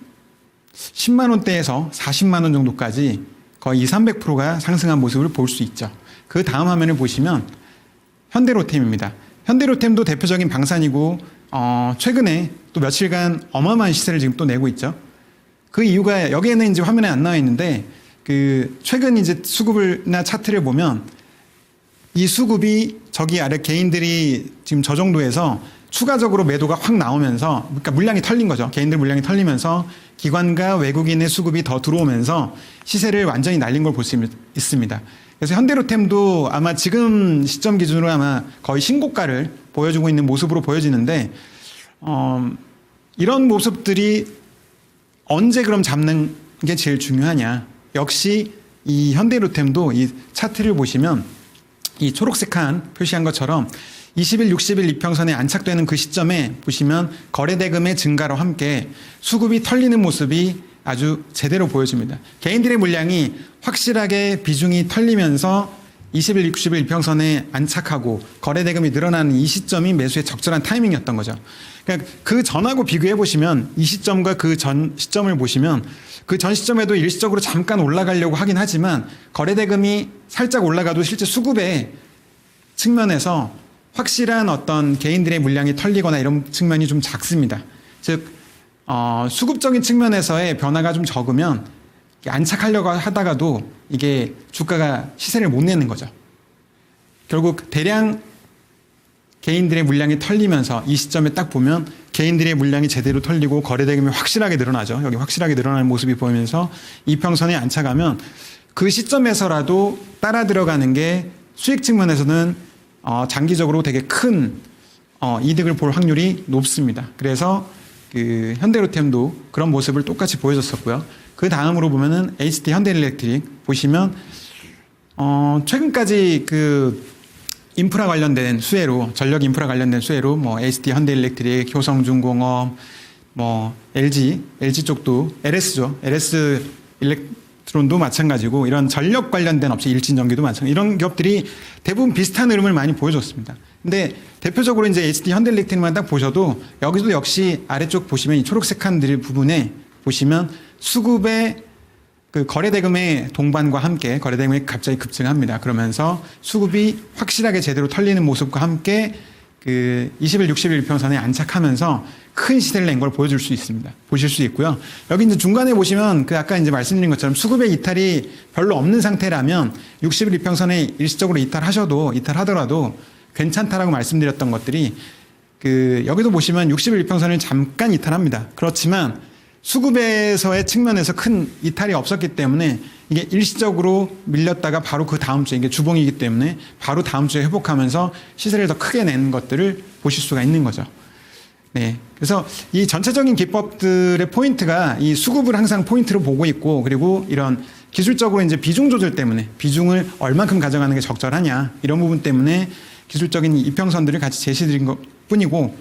[SPEAKER 3] 10만 원대에서 40만 원 정도까지 거의 200~300%가 상승한 모습을 볼 수 있죠. 그 다음 화면을 보시면 현대로템입니다. 현대로템도 대표적인 방산이고 최근에 또 며칠간 어마어마한 시세를 지금 또 내고 있죠. 그 이유가 여기에는 이제 화면에 안 나와 있는데 그 최근 이제 수급이나 차트를 보면 이 수급이 저기 아래 개인들이 지금 저 정도에서 추가적으로 매도가 확 나오면서 그러니까 물량이 털린 거죠. 개인들 물량이 털리면서 기관과 외국인의 수급이 더 들어오면서 시세를 완전히 날린 걸 볼 수 있습니다. 그래서 현대로템도 아마 지금 시점 기준으로 아마 거의 신고가를 보여주고 있는 모습으로 보여지는데 이런 모습들이 언제 그럼 잡는 게 제일 중요하냐. 역시 이 현대로템도 이 차트를 보시면 이 초록색한 표시한 것처럼 20일, 60일 이평선에 안착되는 그 시점에 보시면 거래대금의 증가로 함께 수급이 털리는 모습이 아주 제대로 보여집니다. 개인들의 물량이 확실하게 비중이 털리면서 20일, 60일 이평선에 안착하고 거래대금이 늘어나는 이 시점이 매수의 적절한 타이밍이었던 거죠. 그러니까 그 전하고 비교해 보시면 이 시점과 그 전 시점을 보시면 그 전 시점에도 일시적으로 잠깐 올라가려고 하긴 하지만 거래대금이 살짝 올라가도 실제 수급의 측면에서 확실한 어떤 개인들의 물량이 털리거나 이런 측면이 좀 작습니다. 즉 수급적인 측면에서의 변화가 좀 적으면 안착하려고 하다가도 이게 주가가 시세를 못 내는 거죠. 결국 대량 개인들의 물량이 털리면서 이 시점에 딱 보면 개인들의 물량이 제대로 털리고 거래대금이 확실하게 늘어나죠. 여기 확실하게 늘어나는 모습이 보이면서 이평선에 안착하면 그 시점에서라도 따라 들어가는 게 수익 측면에서는 장기적으로 되게 큰 이득을 볼 확률이 높습니다. 그래서 그 현대로템도 그런 모습을 똑같이 보여줬었고요. 그 다음으로 보면은 HT 현대일렉트릭 보시면 최근까지 그 인프라 관련된 수혜로 전력 인프라 관련된 수혜로 뭐 HT 현대일렉트릭, 효성중공업, 뭐 LG 쪽도 LS죠. LS 일렉트론도 마찬가지고 이런 전력 관련된 업체 일진전기도 마찬가지 이런 기업들이 대부분 비슷한 흐름을 많이 보여줬습니다. 근데 대표적으로 이제 HT 현대일렉트릭만 딱 보셔도 여기도 역시 아래쪽 보시면 이 초록색한 부분에 보시면 수급의 그 거래대금의 동반과 함께 거래대금이 갑자기 급증합니다. 그러면서 수급이 확실하게 제대로 털리는 모습과 함께 그 20일, 60일 이평선에 안착하면서 큰 시세를 낸 걸 보여줄 수 있습니다. 보실 수 있고요. 여기 이제 중간에 보시면 그 아까 이제 말씀드린 것처럼 수급의 이탈이 별로 없는 상태라면 60일 이평선에 일시적으로 이탈하더라도 괜찮다라고 말씀드렸던 것들이 그 여기도 보시면 60일 이평선을 잠깐 이탈합니다. 그렇지만 수급에서의 측면에서 큰 이탈이 없었기 때문에 이게 일시적으로 밀렸다가 바로 그 다음 주에 이게 주봉이기 때문에 바로 다음 주에 회복하면서 시세를 더 크게 낸 것들을 보실 수가 있는 거죠. 네. 그래서 이 전체적인 기법들의 포인트가 이 수급을 항상 포인트로 보고 있고 그리고 이런 기술적으로 이제 비중 조절 때문에 비중을 얼만큼 가져가는 게 적절하냐 이런 부분 때문에 기술적인 이평선들을 같이 제시드린 것 뿐이고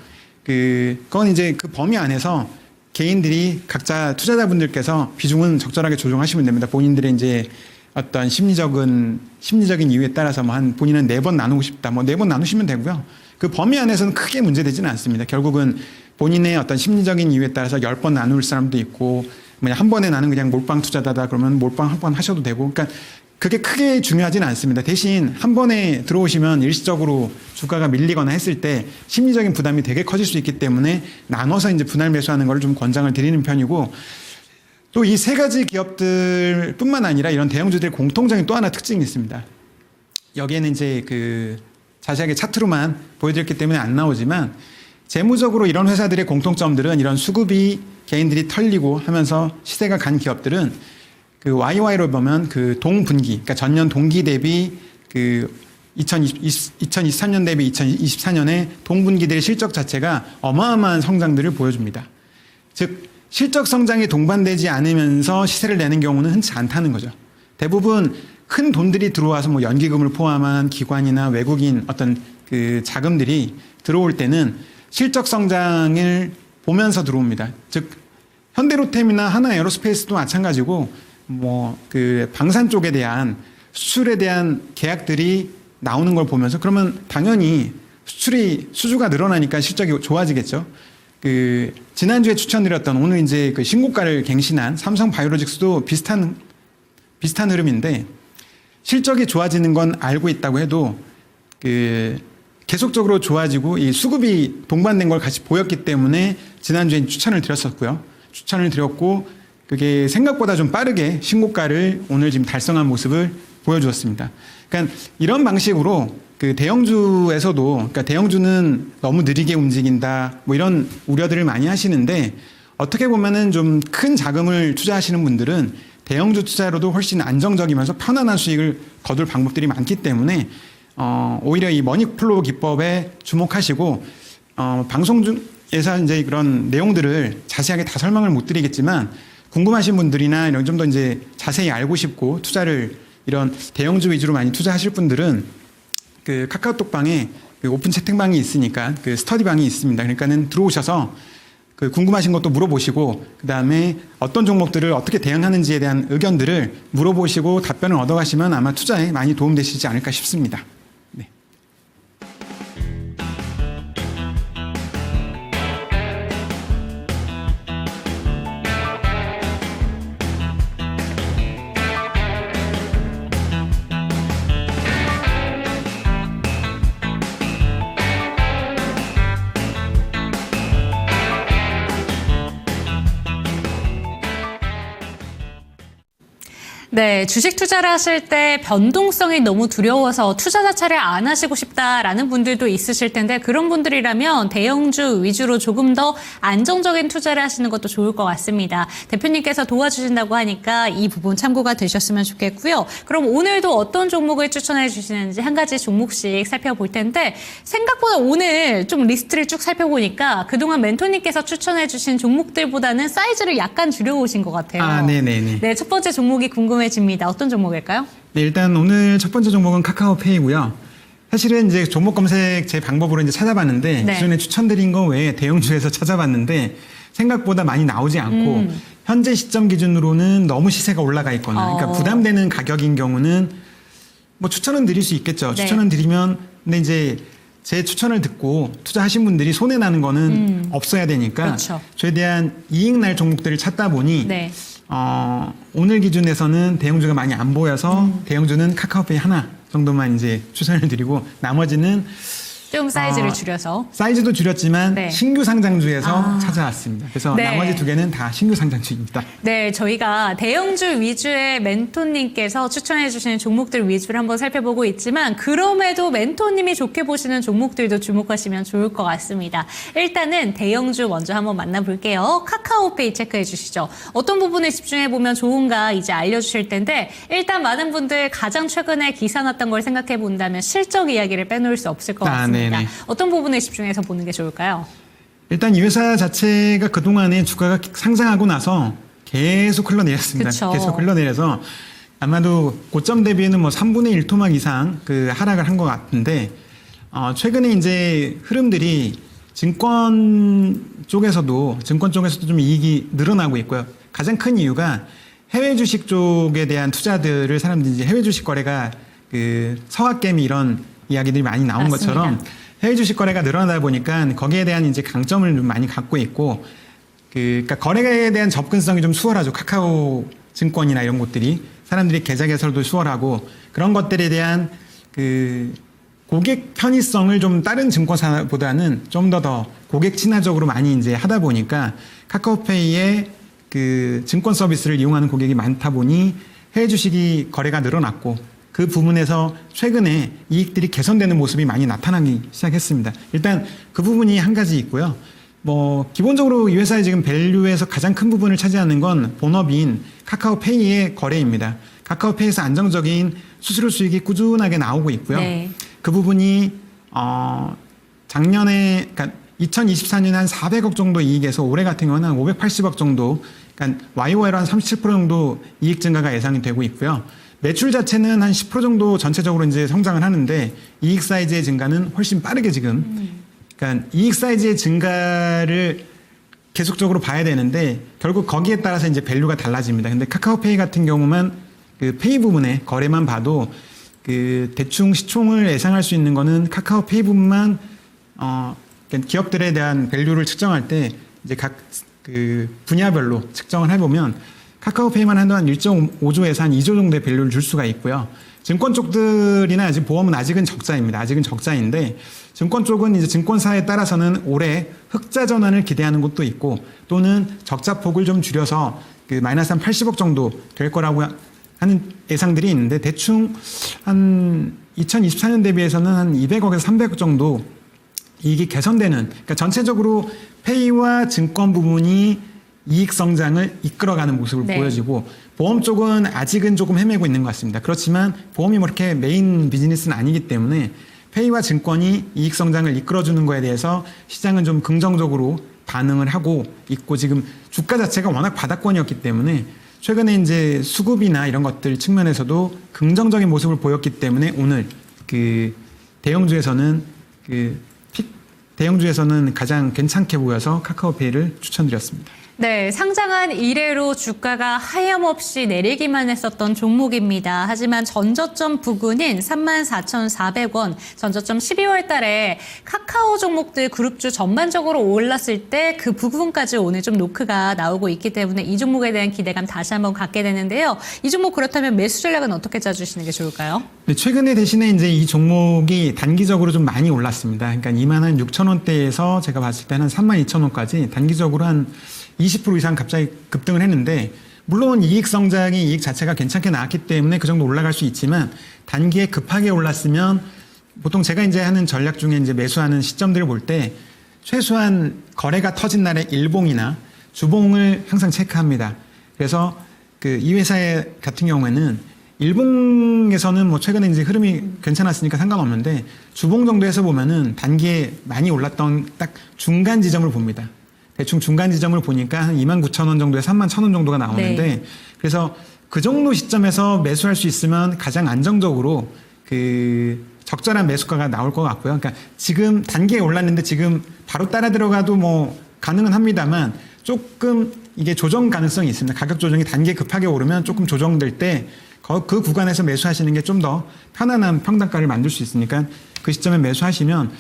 [SPEAKER 3] 그건 이제 그 범위 안에서 개인들이 각자 투자자분들께서 비중은 적절하게 조정하시면 됩니다. 본인들의 이제 어떤 심리적인 이유에 따라서 뭐 한 본인은 4번 나누고 싶다. 뭐 4번 나누시면 되고요. 그 범위 안에서는 크게 문제되지는 않습니다. 결국은 본인의 어떤 심리적인 이유에 따라서 10번 나눌 사람도 있고 그냥 한 번에 나는 그냥 몰빵 투자다다 그러면 몰빵 한 번 하셔도 되고 그러니까 그게 크게 중요하지는 않습니다. 대신 한 번에 들어오시면 일시적으로 주가가 밀리거나 했을 때 심리적인 부담이 되게 커질 수 있기 때문에 나눠서 이제 분할 매수하는 걸 좀 권장을 드리는 편이고 또 이 세 가지 기업들뿐만 아니라 이런 대형주들의 공통적인 또 하나 특징이 있습니다. 여기에는 이제 그 자세하게 차트로만 보여드렸기 때문에 안 나오지만 재무적으로 이런 회사들의 공통점들은 이런 수급이 개인들이 털리고 하면서 시세가 간 기업들은 그 YY로 보면 그 동분기, 그러니까 전년 동기 대비 그 2023년 대비 2024년에 동분기들의 실적 자체가 어마어마한 성장들을 보여줍니다. 즉 실적 성장이 동반되지 않으면서 시세를 내는 경우는 흔치 않다는 거죠. 대부분 큰 돈들이 들어와서 뭐 연기금을 포함한 기관이나 외국인 어떤 그 자금들이 들어올 때는 실적 성장을 보면서 들어옵니다. 즉 현대로템이나 하나에어로스페이스도 마찬가지고 뭐 그 방산 쪽에 대한 수출에 대한 계약들이 나오는 걸 보면서 그러면 당연히 수주가 늘어나니까 실적이 좋아지겠죠. 그 지난주에 추천드렸던 오늘 이제 그 신고가를 갱신한 삼성바이오로직스도 비슷한 흐름인데 실적이 좋아지는 건 알고 있다고 해도 그 계속적으로 좋아지고 이 수급이 동반된 걸 같이 보였기 때문에 지난주에 추천을 드렸었고요. 추천을 드렸고 그게 생각보다 좀 빠르게 신고가를 오늘 지금 달성한 모습을 보여주었습니다. 그러니까 이런 방식으로 그 대형주에서도 그러니까 대형주는 너무 느리게 움직인다 뭐 이런 우려들을 많이 하시는데 어떻게 보면은 좀 큰 자금을 투자하시는 분들은 대형주 투자로도 훨씬 안정적이면서 편안한 수익을 거둘 방법들이 많기 때문에 오히려 이 머니플로우 기법에 주목하시고 방송 중에서 이제 그런 내용들을 자세하게 다 설명을 못 드리겠지만 궁금하신 분들이나 이런 좀 더 이제 자세히 알고 싶고 투자를 이런 대형주 위주로 많이 투자하실 분들은 그 카카오톡방에 그 오픈 채팅방이 있으니까 그 스터디방이 있습니다. 그러니까는 들어오셔서 그 궁금하신 것도 물어보시고 그 다음에 어떤 종목들을 어떻게 대응하는지에 대한 의견들을 물어보시고 답변을 얻어가시면 아마 투자에 많이 도움되시지 않을까 싶습니다. 네.
[SPEAKER 2] 네, 주식 투자를 하실 때 변동성이 너무 두려워서 투자 자체를 안 하시고 싶다라는 분들도 있으실 텐데 그런 분들이라면 대형주 위주로 조금 더 안정적인 투자를 하시는 것도 좋을 것 같습니다. 대표님께서 도와주신다고 하니까 이 부분 참고가 되셨으면 좋겠고요. 그럼 오늘도 어떤 종목을 추천해 주시는지 한 가지 종목씩 살펴볼 텐데 생각보다 오늘 좀 리스트를 쭉 살펴보니까 그동안 멘토님께서 추천해 주신 종목들보다는 사이즈를 약간 줄여오신 것 같아요.
[SPEAKER 3] 아, 네네네.
[SPEAKER 2] 네, 첫 번째 종목이 궁금해집니다. 어떤 종목일까요?
[SPEAKER 3] 네, 일단 오늘 첫 번째 종목은 카카오페이고요. 사실은 이제 종목 검색 제 방법으로 이제 찾아봤는데
[SPEAKER 2] 네.
[SPEAKER 3] 기존에 추천드린 거 외에 대형주에서 찾아봤는데 생각보다 많이 나오지 않고 현재 시점 기준으로는 너무 시세가 올라가 있거나 그러니까 부담되는 가격인 경우는 뭐 추천은 드릴 수 있겠죠.
[SPEAKER 2] 네.
[SPEAKER 3] 추천은 드리면 근데 이제 제 추천을 듣고 투자하신 분들이 손해 나는 거는 없어야 되니까
[SPEAKER 2] 그렇죠.
[SPEAKER 3] 최대한 이익 날 종목들을 찾다 보니
[SPEAKER 2] 네.
[SPEAKER 3] 오늘 기준에서는 대형주가 많이 안 보여서 대형주는 카카오페이 하나 정도만 이제 추천을 드리고 나머지는
[SPEAKER 2] 좀 사이즈를 줄여서.
[SPEAKER 3] 사이즈도 줄였지만
[SPEAKER 2] 네.
[SPEAKER 3] 신규 상장주에서 찾아왔습니다. 그래서
[SPEAKER 2] 네.
[SPEAKER 3] 나머지 두 개는 다 신규 상장주입니다.
[SPEAKER 2] 네, 저희가 대형주 위주의 멘토님께서 추천해 주시는 종목들 위주를 한번 살펴보고 있지만 그럼에도 멘토님이 좋게 보시는 종목들도 주목하시면 좋을 것 같습니다. 일단은 대형주 먼저 한번 만나볼게요. 카카오페이 체크해 주시죠. 어떤 부분에 집중해 보면 좋은가 이제 알려주실 텐데 일단 많은 분들 가장 최근에 기사 났던 걸 생각해 본다면 실적 이야기를 빼놓을 수 없을 것 같습니다.
[SPEAKER 3] 네네.
[SPEAKER 2] 어떤 부분에 집중해서 보는 게 좋을까요?
[SPEAKER 3] 일단 이 회사 자체가 그동안에 주가가 상장하고 나서 계속 흘러내렸습니다.
[SPEAKER 2] 그쵸.
[SPEAKER 3] 계속 흘러내려서 아마도 고점 대비에는 뭐 3분의 1 토막 이상 그 하락을 한 것 같은데 최근에 이제 흐름들이 증권 쪽에서도 좀 이익이 늘어나고 있고요. 가장 큰 이유가 해외 주식 쪽에 대한 투자들을 사람들이 이제 해외 주식 거래가 그 서학개미 이런 이야기들이 많이 나온
[SPEAKER 2] 맞습니다.
[SPEAKER 3] 것처럼 해외 주식 거래가 늘어나다 보니까 거기에 대한 이제 강점을 좀 많이 갖고 있고 그러니까 거래에 대한 접근성이 좀 수월하죠. 카카오 증권이나 이런 곳들이 사람들이 계좌 개설도 수월하고 그런 것들에 대한 그 고객 편의성을 좀 다른 증권사보다는 좀 더 고객 친화적으로 많이 이제 하다 보니까 카카오페이의 그 증권 서비스를 이용하는 고객이 많다 보니 해외 주식이 거래가 늘어났고 그 부분에서 최근에 이익들이 개선되는 모습이 많이 나타나기 시작했습니다. 일단 그 부분이 한 가지 있고요. 뭐 기본적으로 이 회사의 지금 밸류에서 가장 큰 부분을 차지하는 건 본업인 카카오페이의 거래입니다. 카카오페이에서 안정적인 수수료 수익이 꾸준하게 나오고 있고요.
[SPEAKER 2] 네.
[SPEAKER 3] 그 부분이 작년에 그러니까 2024년에 한 400억 정도 이익에서 올해 같은 경우는 한 580억 정도 그러니까 YOY로 한 37% 정도 이익 증가가 예상이 되고 있고요. 매출 자체는 한 10% 정도 전체적으로 이제 성장을 하는데 이익 사이즈의 증가는 훨씬 빠르게 지금 그러니까 이익 사이즈의 증가를 계속적으로 봐야 되는데 결국 거기에 따라서 이제 밸류가 달라집니다. 근데 카카오페이 같은 경우만 그 페이 부분의 거래만 봐도 그 대충 시총을 예상할 수 있는 거는 카카오페이 부분만 그러니까 기업들에 대한 밸류를 측정할 때 이제 각 그 분야별로 측정을 해보면 카카오페이만 한동안 1.5조에서 한 2조 정도의 밸류를 줄 수가 있고요. 증권 쪽들이나 아직 보험은 아직은 적자입니다. 아직은 적자인데 증권 쪽은 이제 증권사에 따라서는 올해 흑자 전환을 기대하는 곳도 있고 또는 적자 폭을 좀 줄여서 그 마이너스 한 80억 정도 될 거라고 하는 예상들이 있는데 대충 한 2024년 대비해서는 한 200억에서 300억 정도 이익이 개선되는, 그러니까 전체적으로 페이와 증권 부분이 이익 성장을 이끌어가는 모습을
[SPEAKER 2] 네.
[SPEAKER 3] 보여지고 보험 쪽은 아직은 조금 헤매고 있는 것 같습니다. 그렇지만 보험이 뭐 이렇게 메인 비즈니스는 아니기 때문에 페이와 증권이 이익 성장을 이끌어주는 거에 대해서 시장은 좀 긍정적으로 반응을 하고 있고 지금 주가 자체가 워낙 바닥권이었기 때문에 최근에 이제 수급이나 이런 것들 측면에서도 긍정적인 모습을 보였기 때문에 오늘 그 대형주에서는 대형주에서는 가장 괜찮게 보여서 카카오페이를 추천드렸습니다.
[SPEAKER 2] 네, 상장한 이래로 주가가 하염없이 내리기만 했었던 종목입니다. 하지만 전저점 부근인 34,400원, 전저점 12월 달에 카카오 종목들 그룹주 전반적으로 올랐을 때 그 부근까지 오늘 좀 노크가 나오고 있기 때문에 이 종목에 대한 기대감 다시 한번 갖게 되는데요. 이 종목 그렇다면 매수 전략은 어떻게 짜주시는 게 좋을까요?
[SPEAKER 3] 네, 최근에 대신에 이제 이 종목이 단기적으로 좀 많이 올랐습니다. 그러니까 26,000원대에서 제가 봤을 때는 32,000원까지 단기적으로 한 20% 이상 갑자기 급등을 했는데 물론 이익 성장이 이익 자체가 괜찮게 나왔기 때문에 그 정도 올라갈 수 있지만 단기에 급하게 올랐으면 보통 제가 이제 하는 전략 중에 이제 매수하는 시점들을 볼 때 최소한 거래가 터진 날의 일봉이나 주봉을 항상 체크합니다. 그래서 그 이 회사 같은 경우에는 일봉에서는 뭐 최근에 이제 흐름이 괜찮았으니까 상관없는데 주봉 정도에서 보면은 단기에 많이 올랐던 딱 중간 지점을 봅니다. 대충 중간 지점을 보니까 한 29,000원 정도에서 31,000원 정도가 나오는데
[SPEAKER 2] 네.
[SPEAKER 3] 그래서 그 정도 시점에서 매수할 수 있으면 가장 안정적으로 그 적절한 매수가가 나올 것 같고요. 그러니까 지금 단기에 올랐는데 지금 바로 따라 들어가도 뭐 가능은 합니다만 조금 이게 조정 가능성이 있습니다. 가격 조정이 단기에 급하게 오르면 조금 조정될 때 그 구간에서 매수하시는 게 좀 더 편안한 평단가를 만들 수 있으니까 그 시점에 매수하시면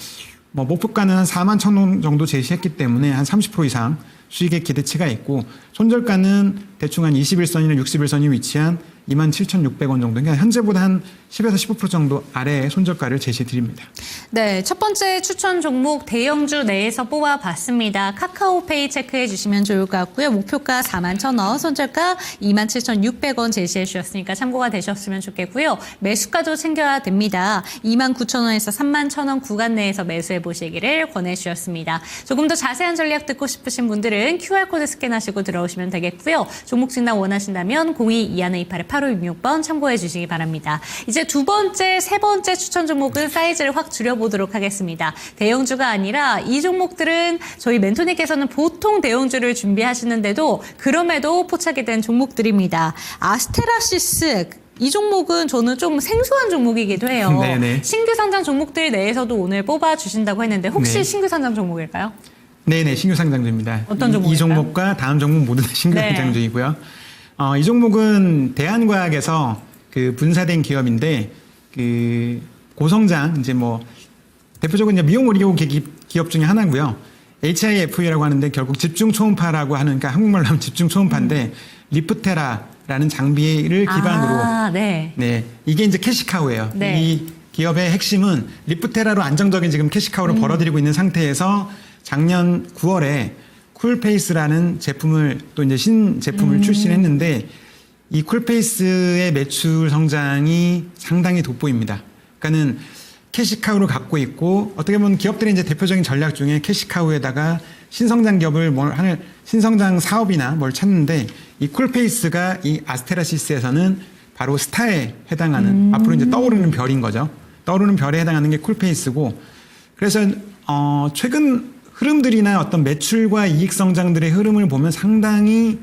[SPEAKER 3] 뭐 목표가는 한 41,000원 정도 제시했기 때문에 한 30% 이상 수익의 기대치가 있고 손절가는 대충 한 21선이나 61선이 위치한 27,600원 정도. 그러니까 현재보다 한 10에서 15% 정도 아래의 손절가를 제시해 드립니다.
[SPEAKER 2] 네, 첫 번째 추천 종목 대형주 내에서 뽑아봤습니다. 카카오페이 체크해 주시면 좋을 것 같고요. 목표가 41,000원, 손절가 27,600원 제시해 주셨으니까 참고가 되셨으면 좋겠고요. 매수가도 챙겨야 됩니다. 29,000원에서 31,000원 구간 내에서 매수해 보시기를 권해 주셨습니다. 조금 더 자세한 전략 듣고 싶으신 분들은 QR코드 스캔하시고 들어오시면 되겠고요. 종목 진단 원하신다면 02-2128-8566번 참고해 주시기 바랍니다. 이제 두 번째, 세 번째 추천 종목은 사이즈를 확 줄여보도록 하겠습니다. 대형주가 아니라 이 종목들은 저희 멘토님께서는 보통 대형주를 준비하시는데도 그럼에도 포착이 된 종목들입니다. 아스테라시스, 이 종목은 저는 좀 생소한 종목이기도 해요.
[SPEAKER 3] 네네.
[SPEAKER 2] 신규 상장 종목들 내에서도 오늘 뽑아주신다고 했는데 혹시
[SPEAKER 3] 네.
[SPEAKER 2] 신규 상장 종목일까요?
[SPEAKER 3] 네네, 신규 상장주입니다.
[SPEAKER 2] 어떤 종목일까요?
[SPEAKER 3] 이 종목과 다음 종목 모두 다 신규
[SPEAKER 2] 네.
[SPEAKER 3] 상장주이고요. 이 종목은 대한과학에서 그 분사된 기업인데 그 고성장 이제 뭐 대표적으로 이제 미용 의료 기업 중에 하나고요. HIF라고 하는데 결국 집중 초음파라고 하는, 그러니까 한국말로 하면 집중 초음파인데 리프테라라는 장비를 기반으로
[SPEAKER 2] 네.
[SPEAKER 3] 이게 이제 캐시카우예요.
[SPEAKER 2] 네.
[SPEAKER 3] 이 기업의 핵심은 리프테라로 안정적인 지금 캐시카우를 벌어들이고 있는 상태에서 작년 9월에 쿨페이스라는 제품을 또 이제 신제품을 출시했는데 이 쿨페이스의 매출 성장이 상당히 돋보입니다. 그러니까는 캐시카우를 갖고 있고 어떻게 보면 기업들의 이제 대표적인 전략 중에 캐시카우에다가 신성장 기업을 신성장 사업이나 뭘 찾는데 이 쿨페이스가 이 아스테라시스에서는 바로 스타에 해당하는 앞으로 이제 떠오르는 별인 거죠. 떠오르는 별에 해당하는 게 쿨페이스고 그래서 최근 흐름들이나 어떤 매출과 이익 성장들의 흐름을 보면 상당히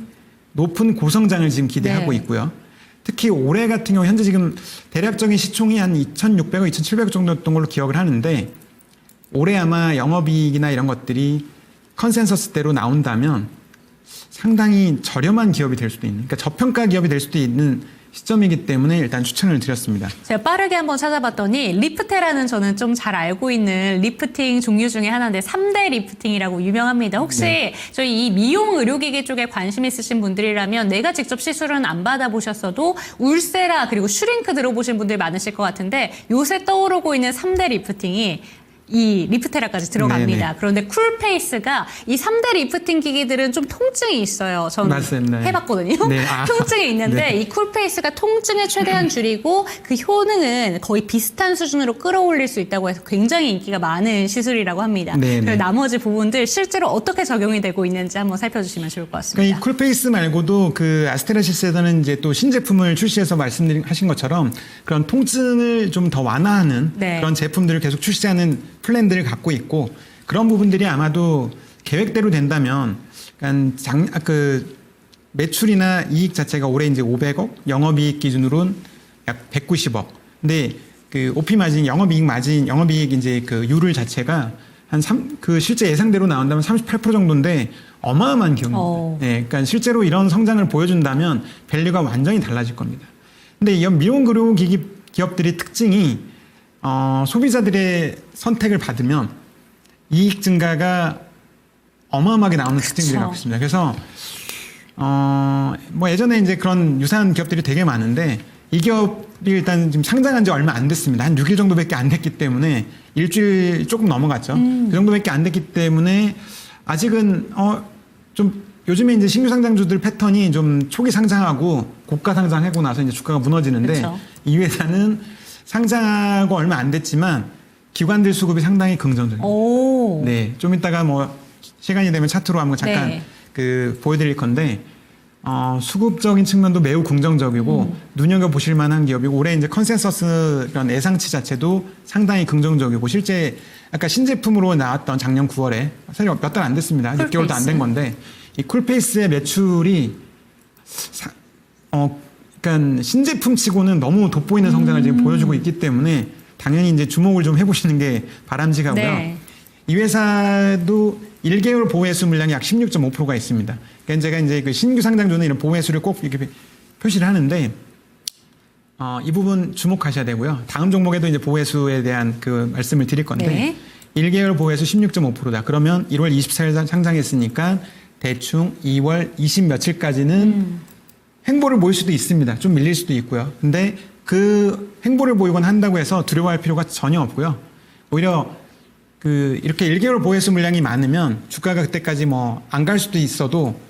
[SPEAKER 3] 높은 고성장을 지금 기대하고
[SPEAKER 2] 네.
[SPEAKER 3] 있고요. 특히 올해 같은 경우 현재 지금 대략적인 시총이 한 2,600억, 2,700억 정도였던 걸로 기억을 하는데 올해 아마 영업이익이나 이런 것들이 컨센서스대로 나온다면 상당히 저렴한 기업이 될 수도 있는, 그러니까 저평가 기업이 될 수도 있는 시점이기 때문에 일단 추천을 드렸습니다.
[SPEAKER 2] 제가 빠르게 한번 찾아봤더니 리프테라는 저는 좀 잘 알고 있는 리프팅 종류 중에 하나인데 3대 리프팅이라고 유명합니다. 혹시
[SPEAKER 3] 네.
[SPEAKER 2] 저희 이 미용 의료기기 쪽에 관심 있으신 분들이라면 내가 직접 시술은 안 받아보셨어도 울세라 그리고 슈링크 들어보신 분들 많으실 것 같은데 요새 떠오르고 있는 3대 리프팅이 이 리프테라까지 들어갑니다.
[SPEAKER 3] 네네.
[SPEAKER 2] 그런데 쿨페이스가 이 3대 리프팅 기기들은 좀 통증이 있어요. 저는
[SPEAKER 3] 맞습니다.
[SPEAKER 2] 해봤거든요.
[SPEAKER 3] 네.
[SPEAKER 2] 통증이 있는데
[SPEAKER 3] 네.
[SPEAKER 2] 이 쿨페이스가 통증을 최대한 줄이고 그 효능은 거의 비슷한 수준으로 끌어올릴 수 있다고 해서 굉장히 인기가 많은 시술이라고 합니다.
[SPEAKER 3] 네네.
[SPEAKER 2] 그리고 나머지 부분들 실제로 어떻게 적용이 되고 있는지 한번 살펴주시면 좋을 것 같습니다.
[SPEAKER 3] 그러니까 이 쿨페이스 말고도 그 아스테라시스에서는 이제 또 신제품을 출시해서 말씀하신 것처럼 그런 통증을 좀 더 완화하는
[SPEAKER 2] 네.
[SPEAKER 3] 그런 제품들을 계속 출시하는 플랜들을 갖고 있고 그런 부분들이 아마도 계획대로 된다면 그 매출이나 이익 자체가 올해 이제 500억, 영업이익 기준으로는 약 190억. 근데 그 OP 마진, 영업이익 이제 그 유를 자체가 그 실제 예상대로 나온다면 38% 정도인데 어마어마한 기업입니다. 네, 그러니까 실제로 이런 성장을 보여준다면 밸류가 완전히 달라질 겁니다. 근데 이 미용 의료 기기 기업들의 특징이 소비자들의 선택을 받으면 이익 증가가 어마어마하게 나오는 특징들이 갖고 있습니다. 그래서 뭐 예전에 이제 그런 유사한 기업들이 되게 많은데 이 기업이 일단 지금 상장한 지 얼마 안 됐습니다. 한 6일 정도밖에 안 됐기 때문에 일주일 조금 넘어갔죠. 그 정도밖에 안 됐기 때문에 아직은 좀 요즘에 이제 신규 상장주들 패턴이 좀 초기 상장하고 고가 상장하고 나서 이제 주가가 무너지는데
[SPEAKER 2] 그쵸.
[SPEAKER 3] 이 회사는 상장하고 얼마 안 됐지만 기관들 수급이 상당히 긍정적입니다.
[SPEAKER 2] 오.
[SPEAKER 3] 네, 좀 이따가 뭐 시간이 되면 차트로 한번 잠깐
[SPEAKER 2] 네.
[SPEAKER 3] 보여드릴 건데 수급적인 측면도 매우 긍정적이고 눈여겨 보실 만한 기업이고 올해 이제 컨센서스 이런 예상치 자체도 상당히 긍정적이고 실제 아까 신제품으로 나왔던 작년 9월에 사실 몇 달 안 됐습니다. 6개월도 안 된 건데 이 쿨페이스의 매출이 그러니까 신제품치고는 너무 돋보이는 성장을 지금 보여주고 있기 때문에 당연히 이제 주목을 좀 해보시는 게 바람직하고요.
[SPEAKER 2] 네.
[SPEAKER 3] 이 회사도 1개월 보호회수 물량이 약 16.5%가 있습니다. 그러니까 제가 이제 그 신규 상장주는 이런 보호회수를 꼭 이렇게 표시를 하는데 이 부분 주목하셔야 되고요. 다음 종목에도 이제 보호회수에 대한 그 말씀을 드릴 건데
[SPEAKER 2] 네.
[SPEAKER 3] 1개월 보호회수 16.5%다. 그러면 1월 24일 상장했으니까 대충 2월 20 며칠까지는 횡보를 보일 수도 있습니다. 좀 밀릴 수도 있고요. 근데 그 횡보를 보이곤 한다고 해서 두려워할 필요가 전혀 없고요. 오히려 이렇게 1개월 보호회수 물량이 많으면 주가가 그때까지 뭐 안 갈 수도 있어도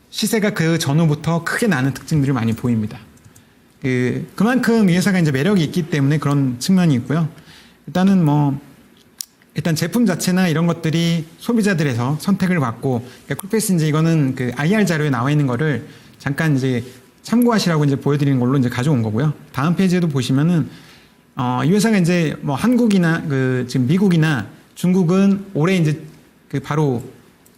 [SPEAKER 3] 시세가 그 전후부터 크게 나는 특징들이 많이 보입니다. 그만큼 이 회사가 이제 매력이 있기 때문에 그런 측면이 있고요. 일단 제품 자체나 이런 것들이 소비자들에서 선택을 받고, 그러니까 쿨페이스 이제 이거는 그 IR 자료에 나와 있는 거를 잠깐 이제 참고하시라고 이제 보여드리는 걸로 이제 가져온 거고요. 다음 페이지에도 보시면은, 이 회사가 이제 뭐 한국이나 지금 미국이나 중국은 올해 이제 바로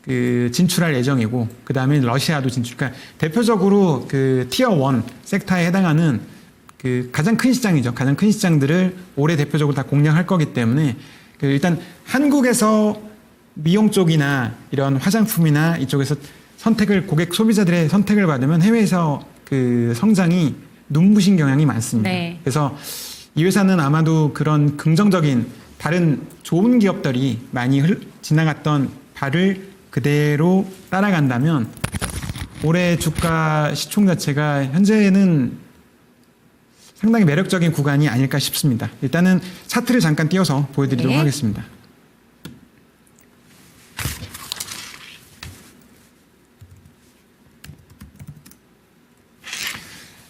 [SPEAKER 3] 진출할 예정이고, 그 다음에 러시아도 진출. 그러니까 대표적으로 티어 1 섹터에 해당하는 가장 큰 시장이죠. 가장 큰 시장들을 올해 대표적으로 다 공략할 거기 때문에 일단 한국에서 미용 쪽이나 이런 화장품이나 이쪽에서 고객 소비자들의 선택을 받으면 해외에서 성장이 눈부신 경향이 많습니다.
[SPEAKER 2] 네.
[SPEAKER 3] 그래서 이 회사는 아마도 그런 긍정적인 다른 좋은 기업들이 많이 지나갔던 발을 그대로 따라간다면 올해 주가 시총 자체가 현재는 상당히 매력적인 구간이 아닐까 싶습니다. 일단은 차트를 잠깐 띄워서 보여드리도록
[SPEAKER 2] 네.
[SPEAKER 3] 하겠습니다.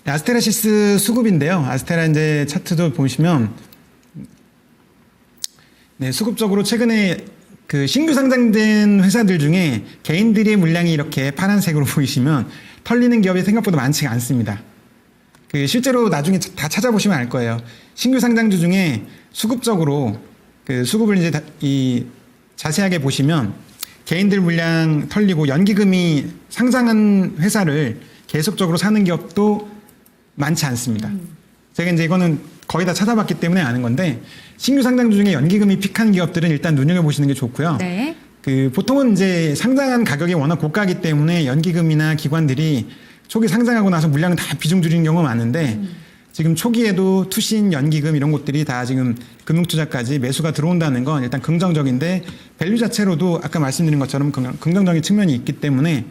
[SPEAKER 3] 네, 아스테라시스 수급인데요. 아스테라 이제 차트도 보시면 네, 수급적으로 최근에 신규 상장된 회사들 중에 개인들의 물량이 이렇게 파란색으로 보이시면 털리는 기업이 생각보다 많지가 않습니다. 실제로 나중에 다 찾아보시면 알 거예요. 신규 상장주 중에 수급적으로 수급을 이제 자세하게 보시면 개인들 물량 털리고 연기금이 상장한 회사를 계속적으로 사는 기업도 많지 않습니다. 제가 이제 이거는 거의 다 찾아봤기 때문에 아는 건데 신규 상장주 중에 연기금이 픽한 기업들은 일단 눈여겨보시는 게 좋고요.
[SPEAKER 2] 네.
[SPEAKER 3] 보통은 이제 상장한 가격이 워낙 고가이기 때문에 연기금이나 기관들이 초기 상장하고 나서 물량은 다 비중 줄이는 경우가 많은데 지금 초기에도 투신, 연기금 이런 것들이 다 지금 금융투자까지 매수가 들어온다는 건 일단 긍정적인데 밸류 자체로도 아까 말씀드린 것처럼 긍정적인 측면이 있기 때문에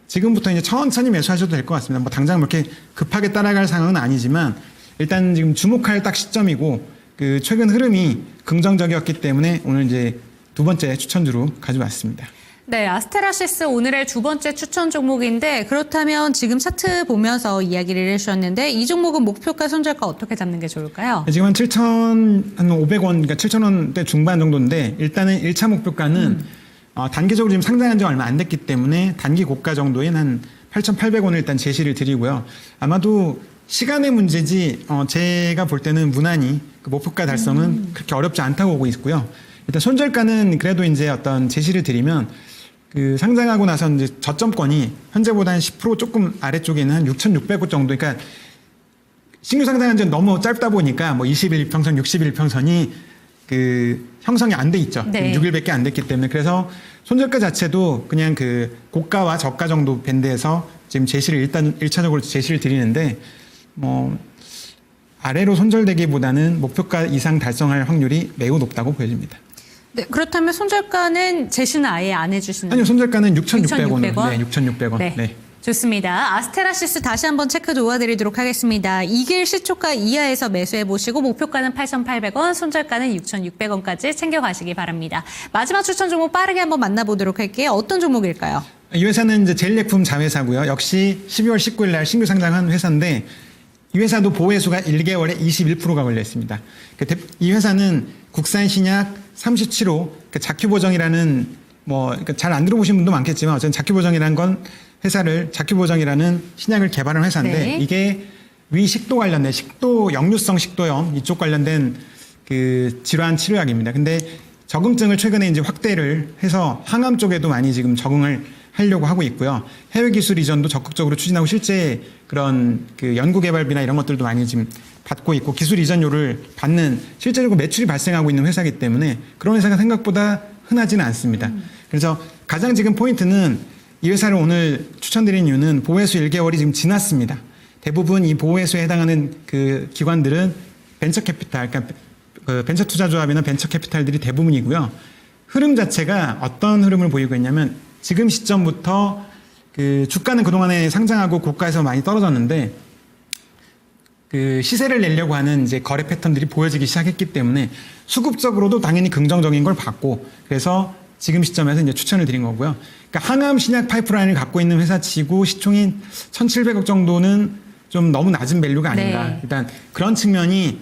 [SPEAKER 3] 지금부터 이제 천천히 매수하셔도 될 것 같습니다. 뭐 당장 그렇게 급하게 따라갈 상황은 아니지만 일단 지금 주목할 딱 시점이고 그 최근 흐름이 긍정적이었기 때문에 오늘 이제 두 번째 추천주로 가져왔습니다.
[SPEAKER 2] 네, 아스테라시스 오늘의 두 번째 추천 종목인데 그렇다면 지금 차트 보면서 이야기를 해주셨는데 이 종목은 목표가 손절가 어떻게 잡는 게 좋을까요?
[SPEAKER 3] 지금 한 7,500원, 그러니까 7,000원대 중반 정도인데 일단은 1차 목표가는 단기적으로 지금 상장한 지 얼마 안 됐기 때문에 단기 고가 정도인 한 8,800원을 일단 제시를 드리고요. 아마도 시간의 문제지 제가 볼 때는 무난히 그 목표가 달성은 그렇게 어렵지 않다고 보고 있고요. 일단 손절가는 그래도 이제 어떤 제시를 드리면 그 상장하고 나서 이제 저점권이 현재보다 한 10% 조금 아래쪽에는 한 6,600원 정도. 그러니까 신규 상장한 지 너무 짧다 보니까 뭐 21평선, 61평선이 그 형성이 안 돼 있죠.
[SPEAKER 2] 네.
[SPEAKER 3] 6일밖에 안 됐기 때문에 그래서 손절가 자체도 그냥 그 고가와 저가 정도 밴드에서 지금 제시를 일단 1차적으로 제시를 드리는데 뭐 아래로 손절되기보다는 목표가 이상 달성할 확률이 매우 높다고 보여집니다.
[SPEAKER 2] 네, 그렇다면 손절가는 제시는 아예 안 해주시는
[SPEAKER 3] 아니요, 손절가는 6,600원.
[SPEAKER 2] 6,600원?
[SPEAKER 3] 네, 6,600원.
[SPEAKER 2] 네.
[SPEAKER 3] 네.
[SPEAKER 2] 좋습니다. 아스테라시스 다시 한번 체크 도와드리도록 하겠습니다. 2길 시초가 이하에서 매수해 보시고 목표가는 8,800원, 손절가는 6,600원까지 챙겨가시기 바랍니다. 마지막 추천 종목 빠르게 한번 만나보도록 할게요. 어떤 종목일까요?
[SPEAKER 3] 이 회사는 이제 제일약품 자회사고요. 역시 12월 19일 날 신규 상장한 회사인데 이 회사도 보호해수가 1개월에 21%가 걸려 있습니다. 이 회사는 국산 신약 37호 자큐보정이라는 뭐 잘 안 들어보신 분도 많겠지만 어쨌든 자큐보정이라는 건 회사를 자큐보정이라는 신약을 개발한 회사인데
[SPEAKER 2] 네.
[SPEAKER 3] 이게 위식도 관련된 식도 역류성 식도염 이쪽 관련된 그 질환 치료약입니다. 근데 적응증을 최근에 이제 확대를 해서 항암 쪽에도 많이 지금 적응을 하려고 하고 있고요. 해외 기술 이전도 적극적으로 추진하고 실제 그런 그 연구 개발비나 이런 것들도 많이 지금 받고 있고 기술 이전료를 받는 실제로 매출이 발생하고 있는 회사이기 때문에 그런 회사가 생각보다 흔하지는 않습니다. 그래서 가장 지금 포인트는 이 회사를 오늘 추천드린 이유는 보호해수 1개월이 지금 지났습니다. 대부분 이 보호해수에 해당하는 그 기관들은 벤처 캐피탈, 그러니까 그 벤처 투자 조합이나 벤처 캐피탈들이 대부분이고요. 흐름 자체가 어떤 흐름을 보이고 있냐면 지금 시점부터 그 주가는 그동안에 상장하고 고가에서 많이 떨어졌는데 그 시세를 내려고 하는 이제 거래 패턴들이 보여지기 시작했기 때문에 수급적으로도 당연히 긍정적인 걸 봤고 그래서 지금 시점에서 이제 추천을 드린 거고요. 그러니까 항암 신약 파이프라인을 갖고 있는 회사치고 시총이 1,700억 정도는 좀 너무 낮은 밸류가 아닌가.
[SPEAKER 2] 네.
[SPEAKER 3] 일단 그런 측면이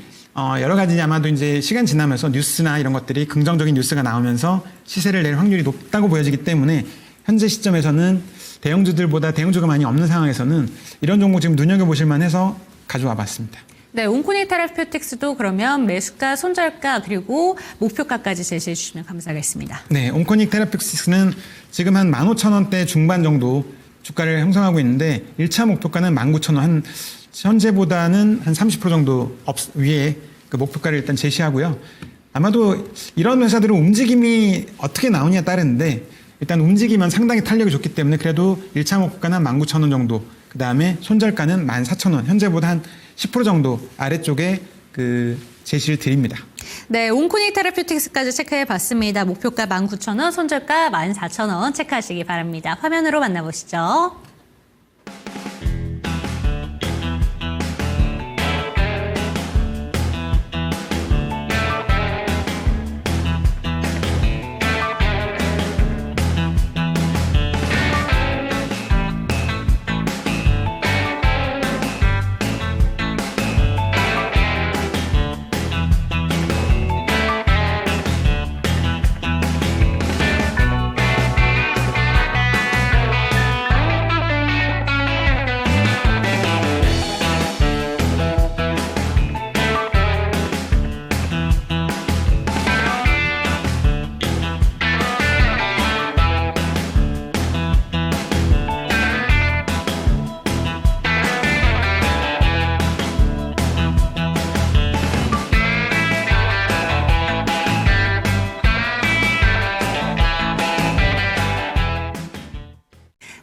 [SPEAKER 3] 여러 가지 아마도 이제 시간 지나면서 뉴스나 이런 것들이 긍정적인 뉴스가 나오면서 시세를 낼 확률이 높다고 보여지기 때문에 현재 시점에서는 대형주들보다 대형주가 많이 없는 상황에서는 이런 종목 지금 눈여겨보실 만해서 가져와 봤습니다.
[SPEAKER 2] 네, 온코닉 테라퓨틱스도 그러면 매수가, 손절가 그리고 목표가까지 제시해 주시면 감사하겠습니다.
[SPEAKER 3] 네, 온코닉 테라픽시스는 지금 한 15,000원대 중반 정도 주가를 형성하고 있는데 1차 목표가는 19,000원, 현재보다는 한 30% 정도 위에 그 목표가를 일단 제시하고요. 아마도 이런 회사들은 움직임이 어떻게 나오냐에 따르는데 일단 움직이면 상당히 탄력이 좋기 때문에 그래도 1차 목표가는 한 19,000원 정도, 그 다음에 손절가는 14,000원, 현재보다 한 10% 정도 아래쪽에 그 제시를 드립니다.
[SPEAKER 2] 네, 온코닉 테라퓨틱스까지 체크해 봤습니다. 목표가 19,000원, 손절가 14,000원 체크하시기 바랍니다. 화면으로 만나보시죠.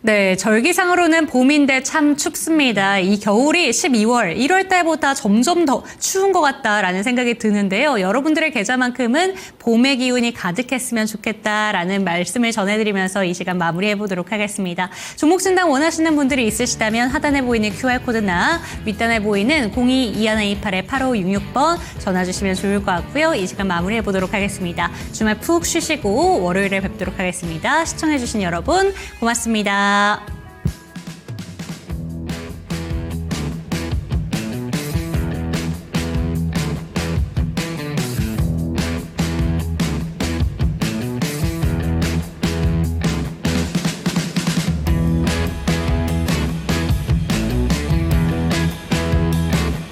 [SPEAKER 2] 네, 절기상으로는 봄인데 참 춥습니다. 이 겨울이 12월, 1월 달보다 점점 더 추운 것 같다라는 생각이 드는데요. 여러분들의 계절만큼은 봄의 기운이 가득했으면 좋겠다라는 말씀을 전해드리면서 이 시간 마무리해보도록 하겠습니다. 종목 진단 원하시는 분들이 있으시다면 하단에 보이는 QR코드나 윗단에 보이는 02-2128-8566번 전화 주시면 좋을 것 같고요. 이 시간 마무리해보도록 하겠습니다. 주말 푹 쉬시고 월요일에 뵙도록 하겠습니다. 시청해주신 여러분 고맙습니다.